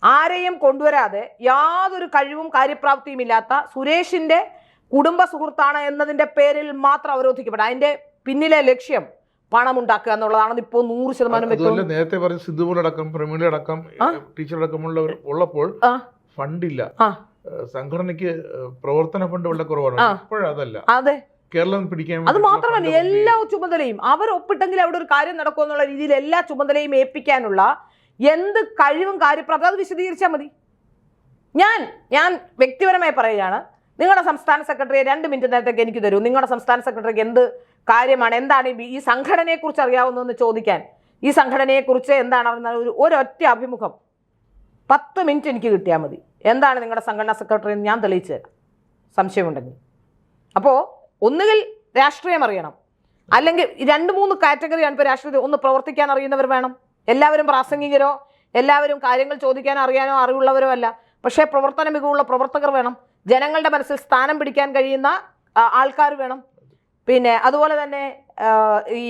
ആരെയും കൊണ്ടുവരാതെ യാതൊരു കഴിവും കാര്യപ്രാപ്തിയും ഇല്ലാത്ത സുരേഷിന്റെ കുടുംബ സുഹൃത്താണ് എന്നതിന്റെ പേരിൽ മാത്രം അവരോധിക്കപ്പെടുക. അതിന്റെ പിന്നിലെ ലക്ഷ്യം പണമുണ്ടാക്കുക എന്നുള്ളതാണ് ഇപ്പോൾ 100% വ്യക്തം. നേരത്തെ പറഞ്ഞ സിദ്ധുപോലടക്കം പ്രമീളയടക്കം ടീച്ചറടക്കമുള്ളവർ ഉള്ളപ്പോൾ ഫണ്ടില്ല, സംഘടനയ്ക്ക് പ്രവർത്തന ഫണ്ട് വളരെ കുറവാണ്. ഇപ്പോഴതല്ല, അതെ, കേരളം പിടിക്കാൻ അത് മാത്രമല്ല എല്ലാ ചുമതലയും അവർ ഒപ്പിട്ടെങ്കിൽ അവിടെ ഒരു കാര്യം നടക്കും എന്നുള്ള രീതിയിൽ എല്ലാ ചുമതലയും ഏൽപ്പിക്കാനുള്ള എന്ത് കഴിവും കാര്യപ്രാപ്തി അത് വിശദീകരിച്ചാൽ മതി. ഞാൻ വ്യക്തിപരമായി പറയുകയാണ്, നിങ്ങളുടെ സംസ്ഥാന സെക്രട്ടറിയെ 2 മിനിറ്റ് നേരത്തേക്ക് എനിക്ക് തരൂ. നിങ്ങളുടെ സംസ്ഥാന സെക്രട്ടറിക്ക് എന്ത് കാര്യമാണ്, എന്താണ് ഈ സംഘടനയെക്കുറിച്ച് അറിയാവുന്നതെന്ന് ചോദിക്കാൻ, ഈ സംഘടനയെക്കുറിച്ച് എന്താണ് അറിയുന്ന ഒരൊറ്റ അഭിമുഖം 10 മിനിറ്റ് എനിക്ക് കിട്ടിയാൽ മതി. എന്താണ് നിങ്ങളുടെ സംഘടനാ സെക്രട്ടറി എന്ന് ഞാൻ തെളിയിച്ചു തരാം സംശയമുണ്ടെങ്കിൽ. അപ്പോൾ ഒന്നുകിൽ രാഷ്ട്രീയം അറിയണം, അല്ലെങ്കിൽ 2-3 കാറ്റഗറിയാണ് ഇപ്പോൾ രാഷ്ട്രീയത്തിൽ. ഒന്ന് പ്രവർത്തിക്കാൻ അറിയുന്നവർ വേണം. എല്ലാവരും പ്രാസംഗികരോ എല്ലാവരും കാര്യങ്ങൾ ചോദിക്കാനോ അറിയാനോ അറിവുള്ളവരോ അല്ല. പക്ഷേ പ്രവർത്തന മികവുള്ള പ്രവർത്തകർ വേണം. ജനങ്ങളുടെ മനസ്സിൽ സ്ഥാനം പിടിക്കാൻ കഴിയുന്ന ആൾക്കാർ വേണം. പിന്നെ അതുപോലെ തന്നെ ഈ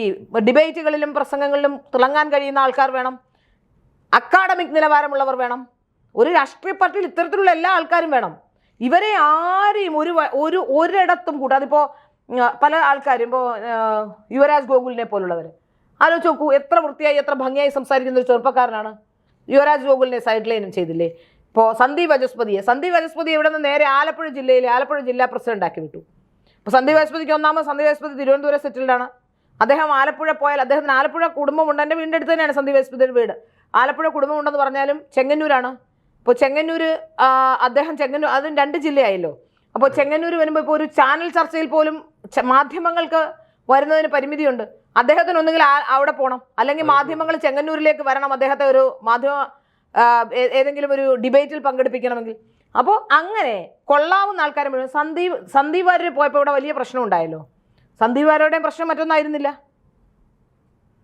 ഡിബേറ്റുകളിലും പ്രസംഗങ്ങളിലും തിളങ്ങാൻ കഴിയുന്ന ആൾക്കാർ വേണം. അക്കാഡമിക് നിലവാരമുള്ളവർ വേണം. ഒരു രാഷ്ട്രീയ പാർട്ടിയിൽ ഇത്തരത്തിലുള്ള എല്ലാ ആൾക്കാരും വേണം. ഇവരെ ആരെയും ഒരിടത്തും കൂട്ടാ. അതിപ്പോൾ പല ആൾക്കാരും ഇപ്പോൾ യുവരാജ് ഗോകുലിനെ പോലുള്ളവർ ആലോചിച്ച് നോക്കൂ, എത്ര വൃത്തിയായി എത്ര ഭംഗിയായി സംസാരിക്കുന്ന ഒരു ചെറുപ്പക്കാരനാണ്. യുവരാജ് ഗോകുലിനെ സൈഡ് ലൈനും ചെയ്തില്ലേ. ഇപ്പോൾ സന്ദീപ് വചസ്പതി ഇവിടെ നിന്ന് നേരെ ആലപ്പുഴ ജില്ലാ പ്രസിഡന്റ് ആക്കി വിട്ടു. അപ്പോൾ സന്ദീപ് വചസ്പതിക്ക് സന്ദീപ് വചസ്പതി തിരുവനന്തപുരം സെറ്റിൽഡാണ്. അദ്ദേഹം ആലപ്പുഴ പോയാൽ അദ്ദേഹത്തിന് ആലപ്പുഴ കുടുംബമുണ്ട്. എൻ്റെ വീടിൻ്റെ അടുത്ത് തന്നെയാണ് സന്ദീപ് വചസ്പതിയുടെ വീട്. ആലപ്പുഴ കുടുംബമുണ്ടെന്ന് പറഞ്ഞാലും ചെങ്ങന്നൂരാണ്. ഇപ്പോൾ ചെങ്ങന്നൂർ അതും 2 ജില്ലയായല്ലോ. അപ്പോൾ ചെങ്ങന്നൂർ വരുമ്പോൾ ഇപ്പോൾ ഒരു ചാനൽ ചർച്ചയിൽ പോലും മാധ്യമങ്ങൾക്ക് വരുന്നതിന് പരിമിതിയുണ്ട്. അദ്ദേഹത്തിന് ഒന്നുകിൽ അവിടെ പോകണം, അല്ലെങ്കിൽ മാധ്യമങ്ങൾ ചെങ്ങന്നൂരിലേക്ക് വരണം അദ്ദേഹത്തെ ഒരു ഏതെങ്കിലും ഒരു ഡിബേറ്റിൽ പങ്കെടുപ്പിക്കണമെങ്കിൽ. അപ്പോൾ അങ്ങനെ കൊള്ളാവുന്ന ആൾക്കാരെ മുഴുവൻ സന്ദീപ് വാര്യർ പോയപ്പോൾ ഇവിടെ വലിയ പ്രശ്നം ഉണ്ടായല്ലോ. സന്ദീപ് വാര്യരുടെയും പ്രശ്നം മറ്റൊന്നായിരുന്നില്ല.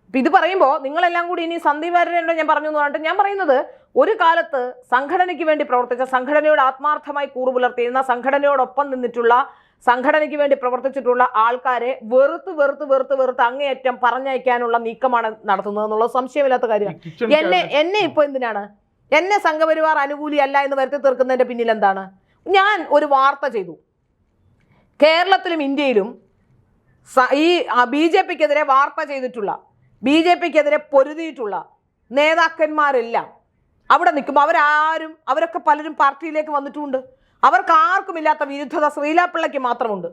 അപ്പം ഇത് പറയുമ്പോൾ നിങ്ങളെല്ലാം കൂടി ഇനി സന്ദീപ് വാര്യരുടെ ഞാൻ പറഞ്ഞു എന്ന് പറഞ്ഞിട്ട് ഞാൻ പറയുന്നത്, ഒരു കാലത്ത് സംഘടനയ്ക്ക് വേണ്ടി പ്രവർത്തിച്ച, സംഘടനയോട് ആത്മാർത്ഥമായി കൂറുപുലർത്തിയിരുന്ന, സംഘടനയോടൊപ്പം നിന്നിട്ടുള്ള, സംഘടനയ്ക്ക് വേണ്ടി പ്രവർത്തിച്ചിട്ടുള്ള ആൾക്കാരെ വെറുത്ത് അങ്ങേയറ്റം പറഞ്ഞയക്കാനുള്ള നീക്കമാണ് നടത്തുന്നത് എന്നുള്ളത് സംശയമില്ലാത്ത കാര്യമാണ്. എന്നെ ഇപ്പോൾ എന്തിനാണ് എന്നെ സംഘപരിവാർ അനുകൂലിയല്ല എന്ന് വരുത്തി തീർക്കുന്നതിന്റെ പിന്നിൽ എന്താണ്? ഞാൻ ഒരു വാർത്ത ചെയ്തു, കേരളത്തിലും ഇന്ത്യയിലും ഈ BJPക്കെതിരെ വാർത്ത ചെയ്തിട്ടുള്ള, BJPക്കെതിരെ പൊരുതിയിട്ടുള്ള നേതാക്കന്മാരെല്ലാം അവിടെ നിൽക്കുമ്പോൾ അവരൊക്കെ പലരും പാർട്ടിയിലേക്ക് വന്നിട്ടുമുണ്ട്. അവർക്ക് ആർക്കുമില്ലാത്ത വിരുദ്ധത ശ്രീലാപ്പിള്ളയ്ക്ക് മാത്രമുണ്ട്.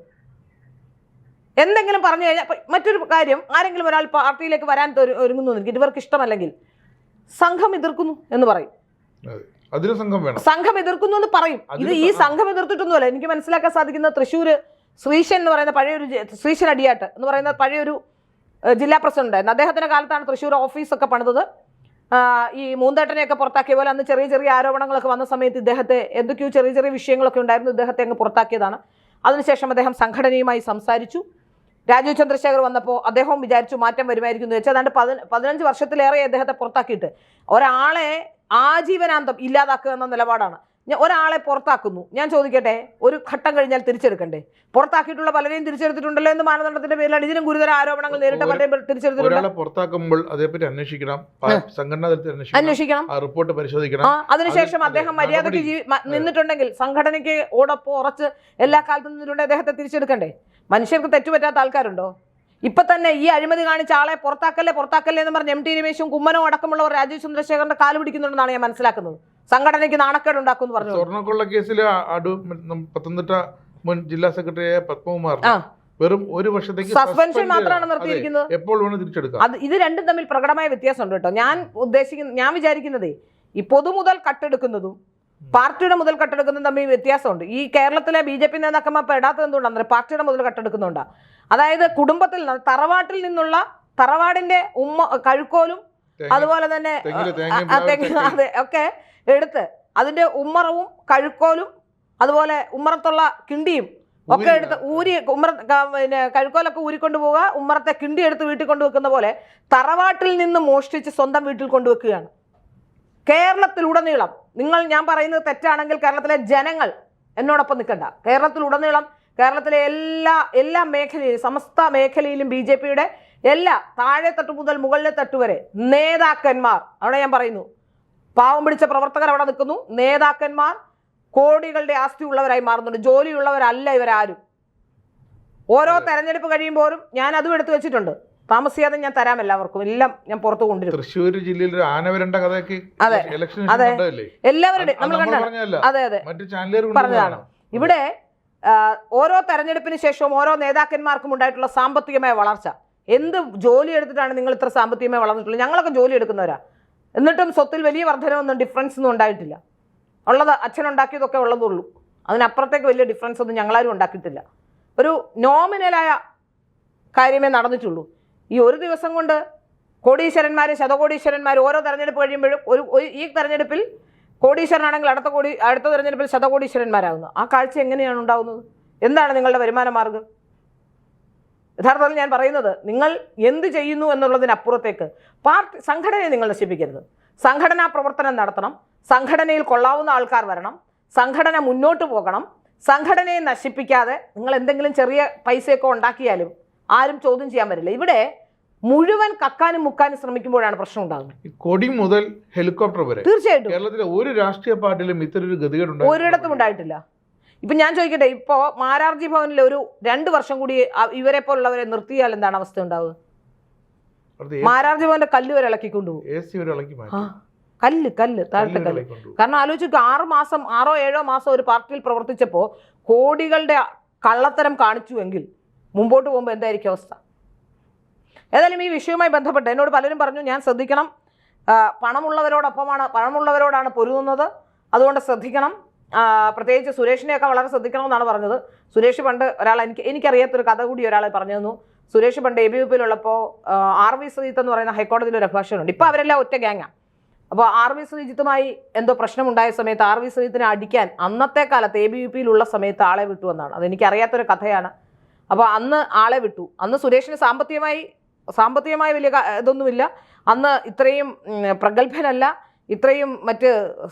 എന്തെങ്കിലും പറഞ്ഞു കഴിഞ്ഞാൽ മറ്റൊരു കാര്യം, ആരെങ്കിലും ഒരാൾ പാർട്ടിയിലേക്ക് വരാൻ ഒരുങ്ങുന്നു, ഇവർക്ക് ഇഷ്ടമല്ലെങ്കിൽ സംഘം എതിർക്കുന്നു എന്ന് പറയും. സംഘം എതിർക്കുന്നു എന്ന് പറയും. ഇത് ഈ സംഘം എതിർത്തിട്ടൊന്നുമല്ല. എനിക്ക് മനസ്സിലാക്കാൻ സാധിക്കുന്നത് തൃശ്ശൂർ ശ്രീശൻ എന്ന് പറയുന്ന പഴയൊരു ശ്രീശൻ അടിയാട്ട് എന്ന് പറയുന്ന പഴയൊരു ജില്ലാ പ്രസിഡന്റ് ആയിരുന്നു. അദ്ദേഹത്തിന്റെ കാലത്താണ് തൃശ്ശൂർ ഓഫീസൊക്കെ പണിതത്. ഈ മൂന്തേട്ടനെയൊക്കെ പുറത്താക്കിയ പോലെ അന്ന് ചെറിയ ചെറിയ ആരോപണങ്ങളൊക്കെ വന്ന സമയത്ത് ഇദ്ദേഹത്തെ എന്തൊക്കെയോ ചെറിയ വിഷയങ്ങളൊക്കെ ഉണ്ടായിരുന്നു, ഇദ്ദേഹത്തെ അങ്ങ് പുറത്താക്കിയതാണ്. അതിനുശേഷം അദ്ദേഹം സംഘടനയുമായി സംസാരിച്ചു. രാജീവ് ചന്ദ്രശേഖർ വന്നപ്പോൾ അദ്ദേഹവും വിചാരിച്ചു മാറ്റം വരുമായിരിക്കും എന്ന് വെച്ചാൽ ഏതാണ്ട് 15 വർഷത്തിലേറെ അദ്ദേഹത്തെ പുറത്താക്കിയിട്ട് ഒരാളെ ആജീവനാന്തം ഇല്ലാതാക്കുക എന്ന നിലപാടാണ്. ഒരാളെ പുറത്താക്കുന്നു, ഞാൻ ചോദിക്കട്ടെ, ഒരു ഘട്ടം കഴിഞ്ഞാൽ തിരിച്ചെടുക്കണ്ടേ? പുറത്താക്കിയിട്ടുള്ള പലരെയും തിരിച്ചെടുത്തിട്ടുണ്ടല്ലോ എന്ന് മാനദണ്ഡത്തിന്റെ പേരിലാണ് ഇതിനും ഗുരുതര ആരോപണങ്ങൾ നേരിട്ട പലരെയും തിരിച്ചെടുത്തിട്ടുണ്ട്. പുറത്താക്കുമ്പോൾ അതേപറ്റി അന്വേഷിക്കണം, റിപ്പോർട്ട് പരിശോധിക്കണം. അതിനുശേഷം അദ്ദേഹം മര്യാദയ്ക്ക് നിന്നിട്ടുണ്ടെങ്കിൽ, സംഘടനയ്ക്ക് ഓടൊപ്പം ഉറച്ച് എല്ലാ കാലത്തും നിന്നിട്ടുണ്ടെങ്കിൽ അദ്ദേഹത്തെ തിരിച്ചെടുക്കണ്ടേ? മനുഷ്യർക്ക് തെറ്റുപറ്റാത്ത ആൾക്കാരുണ്ടോ? ഇപ്പൊ തന്നെ ഈ അഴിമതി കാണിച്ച ആളെ പുറത്താക്കല്ലേ എന്ന് പറഞ്ഞ് MT രമേശും കുമ്മനവും അടക്കമുള്ളവർ രാജീവ് ചന്ദ്രശേഖറിന്റെ കാല് പിടിക്കുന്നുണ്ടെന്നാണ് ഞാൻ മനസ്സിലാക്കുന്നത്. സംഘടനയ്ക്ക് നാണക്കേട് ഉണ്ടാക്കുമെന്ന് പറഞ്ഞു. സ്വർണ്ണക്കൊള്ള കേസിൽ പത്തനംതിട്ട മുൻ ജില്ലാ സെക്രട്ടറിയായ പത്മകുമാർ വെറും 1 വർഷത്തേക്ക് സസ്പെൻഷൻ മാത്രമാണ് നിർത്തിയിരിക്കുന്നത്. എപ്പോൾ വേണം തിരിച്ചെടുക്കാം. അത് ഇത് രണ്ടും തമ്മിൽ പ്രകടമായ വ്യത്യാസമുണ്ട് കേട്ടോ. ഞാൻ വിചാരിക്കുന്നത് ഈ പൊതുമുതൽ കട്ടെടുക്കുന്നതും പാർട്ടിയുടെ മുതൽ കട്ടെടുക്കുന്നതും തമ്മിൽ വ്യത്യാസമുണ്ട്. ഈ കേരളത്തിലെ BJP നേതാക്കന്മാർ പെടാത്തത് എന്തുകൊണ്ടാണ്? പാർട്ടിയുടെ മുതൽ കട്ടെടുക്കുന്നുണ്ടാണ്. അതായത് കുടുംബത്തിൽ തറവാട്ടിൽ നിന്നുള്ള തറവാടിന്റെ കഴുക്കോലും അതുപോലെ തന്നെ അതെ ഒക്കെ എടുത്ത് അതിന്റെ ഉമ്മറവും കഴുക്കോലും അതുപോലെ ഉമ്മറത്തുള്ള കിണ്ടിയും ഒക്കെ എടുത്ത് ഊരി പിന്നെ കഴുക്കോലൊക്കെ ഊരിക്കൊണ്ട് പോവുക, ഉമ്മറത്തെ കിണ്ടി എടുത്ത് വീട്ടിൽ കൊണ്ടുവെക്കുന്ന പോലെ തറവാട്ടിൽ നിന്ന് മോഷ്ടിച്ച് സ്വന്തം വീട്ടിൽ കൊണ്ടുവെക്കുകയാണ്. കേരളത്തിലുടനീളം ഞാൻ പറയുന്നത് തെറ്റാണെങ്കിൽ കേരളത്തിലെ ജനങ്ങൾ എന്നോടൊപ്പം നിൽക്കണ്ട. കേരളത്തിലുടനീളം കേരളത്തിലെ എല്ലാ മേഖലയിലും സമസ്ത മേഖലയിലും BJPയുടെ എല്ലാ താഴെ തട്ട് മുതൽ മുകളിലെ തട്ട് വരെ നേതാക്കന്മാർ, അവിടെ ഞാൻ പറയുന്നു പാവം പിടിച്ച പ്രവർത്തകർ അവിടെ നിൽക്കുന്നു. നേതാക്കന്മാർ കോടികളുടെ ആസ്തി ഉള്ളവരായി മാറുന്നുണ്ട്. ജോലിയുള്ളവരല്ല ഇവരാരും. ഓരോ തെരഞ്ഞെടുപ്പ് കഴിയുമ്പോഴും ഞാൻ അതും എടുത്തു വെച്ചിട്ടുണ്ട്. താമസിയാതെ ഞാൻ തരാം എല്ലാവർക്കും, എല്ലാം ഞാൻ പുറത്തു കൊണ്ടുവരും. തൃശ്ശൂർ ജില്ലയിൽ ഒരു ആന വരേണ്ട കഥയൊക്കെ എല്ലാവരുടെയും നമ്മൾ കണ്ടത്. അതെ അതെ പറഞ്ഞതാണ്. ഇവിടെ ഓരോ തെരഞ്ഞെടുപ്പിന് ശേഷവും ഓരോ നേതാക്കന്മാർക്കും ഉണ്ടായിട്ടുള്ള സാമ്പത്തികമായ വളർച്ച. എന്ത് ജോലി എടുത്തിട്ടാണ് നിങ്ങൾ ഇത്ര സാമ്പത്തികമായി വളർന്നിട്ടുള്ളത്? ഞങ്ങളൊക്കെ ജോലി എടുക്കുന്നവരാ, എന്നിട്ടും സ്വത്തിൽ വലിയ വർധനമൊന്നും ഡിഫറൻസ് ഒന്നും ഉണ്ടായിട്ടില്ല. ഉള്ളത് അച്ഛനുണ്ടാക്കിയതൊക്കെ ഉള്ളതുള്ളൂ. അതിനപ്പുറത്തേക്ക് വലിയ ഡിഫറൻസ് ഒന്നും ഞങ്ങളാരും ഉണ്ടാക്കിയിട്ടില്ല. ഒരു നോമിനലായ കാര്യമേ നടന്നിട്ടുള്ളൂ. ഈ ഒരു ദിവസം കൊണ്ട് കോടീശ്വരന്മാർ ശതകോടീശ്വരന്മാർ ഓരോ തെരഞ്ഞെടുപ്പ് കഴിയുമ്പോഴും ഈ തെരഞ്ഞെടുപ്പിൽ കോടീശ്വരനാണെങ്കിൽ അടുത്ത തെരഞ്ഞെടുപ്പിൽ ശതകോടീശ്വരന്മാരാകുന്നു. ആ കാഴ്ച എങ്ങനെയാണ് ഉണ്ടാകുന്നത്? എന്താണ് നിങ്ങളുടെ വരുമാന മാർഗം? യഥാർത്ഥത്തിൽ ഞാൻ പറയുന്നത്, നിങ്ങൾ എന്ത് ചെയ്യുന്നു എന്നുള്ളതിനപ്പുറത്തേക്ക് സംഘടനയെ നിങ്ങൾ നശിപ്പിക്കരുത്. സംഘടനാ പ്രവർത്തനം നടത്തണം. സംഘടനയിൽ കൊള്ളാവുന്ന ആൾക്കാർ വരണം. സംഘടന മുന്നോട്ട് പോകണം. സംഘടനയെ നശിപ്പിക്കാതെ നിങ്ങൾ എന്തെങ്കിലും ചെറിയ പൈസയൊക്കെ ഉണ്ടാക്കിയാലും ആരും ചോദ്യം ചെയ്യാൻ വരില്ല. ഇവിടെ മുഴുവൻ കക്കാനും മുക്കാനും ശ്രമിക്കുമ്പോഴാണ് പ്രശ്നം ഉണ്ടാകുന്നത്. കൊടി മുതൽ ഹെലികോപ്റ്റർ വരെ തീർച്ചയായിട്ടും കേരളത്തിലെ ഒരു രാഷ്ട്രീയ പാർട്ടിയിലും ഇത്തരൊരു ഗതികേട് ഒരിടത്തും ഉണ്ടായിട്ടില്ല. ഇപ്പൊ ഞാൻ ചോദിക്കട്ടെ, ഇപ്പോ മാരാർജി ഭവനിൽ ഒരു 2 വർഷം കൂടി ഇവരെ പോലുള്ളവരെ നിർത്തിയാൽ എന്താണ് അവസ്ഥ ഉണ്ടാവുക? മാരാർജി ഭവന്റെ കല്ല് വരെ ഇളക്കിക്കൊണ്ടുപോകും. കല്ല് താഴത്തെ കല്ല്. കാരണം ആലോചിച്ചു, 6 മാസം ഒരു പാർട്ടിയിൽ പ്രവർത്തിച്ചപ്പോൾ കോടികളുടെ കള്ളത്തരം കാണിച്ചുവെങ്കിൽ മുമ്പോട്ട് പോകുമ്പോൾ എന്തായിരിക്കും അവസ്ഥ? ഏതായാലും ഈ വിഷയവുമായി ബന്ധപ്പെട്ട് എന്നോട് പലരും പറഞ്ഞു, ഞാൻ ശ്രദ്ധിക്കണം, പണമുള്ളവരോടാണ് പൊരുതുന്നത്, അതുകൊണ്ട് ശ്രദ്ധിക്കണം, പ്രത്യേകിച്ച് സുരേഷിനെയൊക്കെ വളരെ ശ്രദ്ധിക്കണമെന്നാണ് പറഞ്ഞത്. സുരേഷ് പണ്ട് എനിക്കറിയാത്തൊരു കഥ കൂടി ഒരാളെ പറഞ്ഞു തന്നു. സുരേഷ് പണ്ട് ABVP-യിലുള്ളപ്പോൾ RV ശ്രീജിത്ത് എന്ന് പറയുന്ന ഹൈക്കോടതിയിൽ ഒരു അഭിഭാഷകനുണ്ട്. ഇപ്പോൾ അവരെല്ലാം ഒറ്റ ഗ്യാങ്ങാണ്. അപ്പോൾ RV ശ്രീജിത്തുമായി എന്തോ പ്രശ്നമുണ്ടായ സമയത്ത് RV ശ്രീജിത്തിനെ അടിക്കാൻ അന്നത്തെ കാലത്ത് ABVP-യിലുള്ള സമയത്ത് ആളെ വിട്ടു എന്നാണ്. അതെനിക്കറിയാത്തൊരു കഥയാണ്. അപ്പോൾ അന്ന് ആളെ വിട്ടു. അന്ന് സുരേഷിന് സാമ്പത്തികമായി വലിയ ഇതൊന്നുമില്ല. അന്ന് ഇത്രയും പ്രഗത്ഭനല്ല, ഇത്രയും മറ്റ്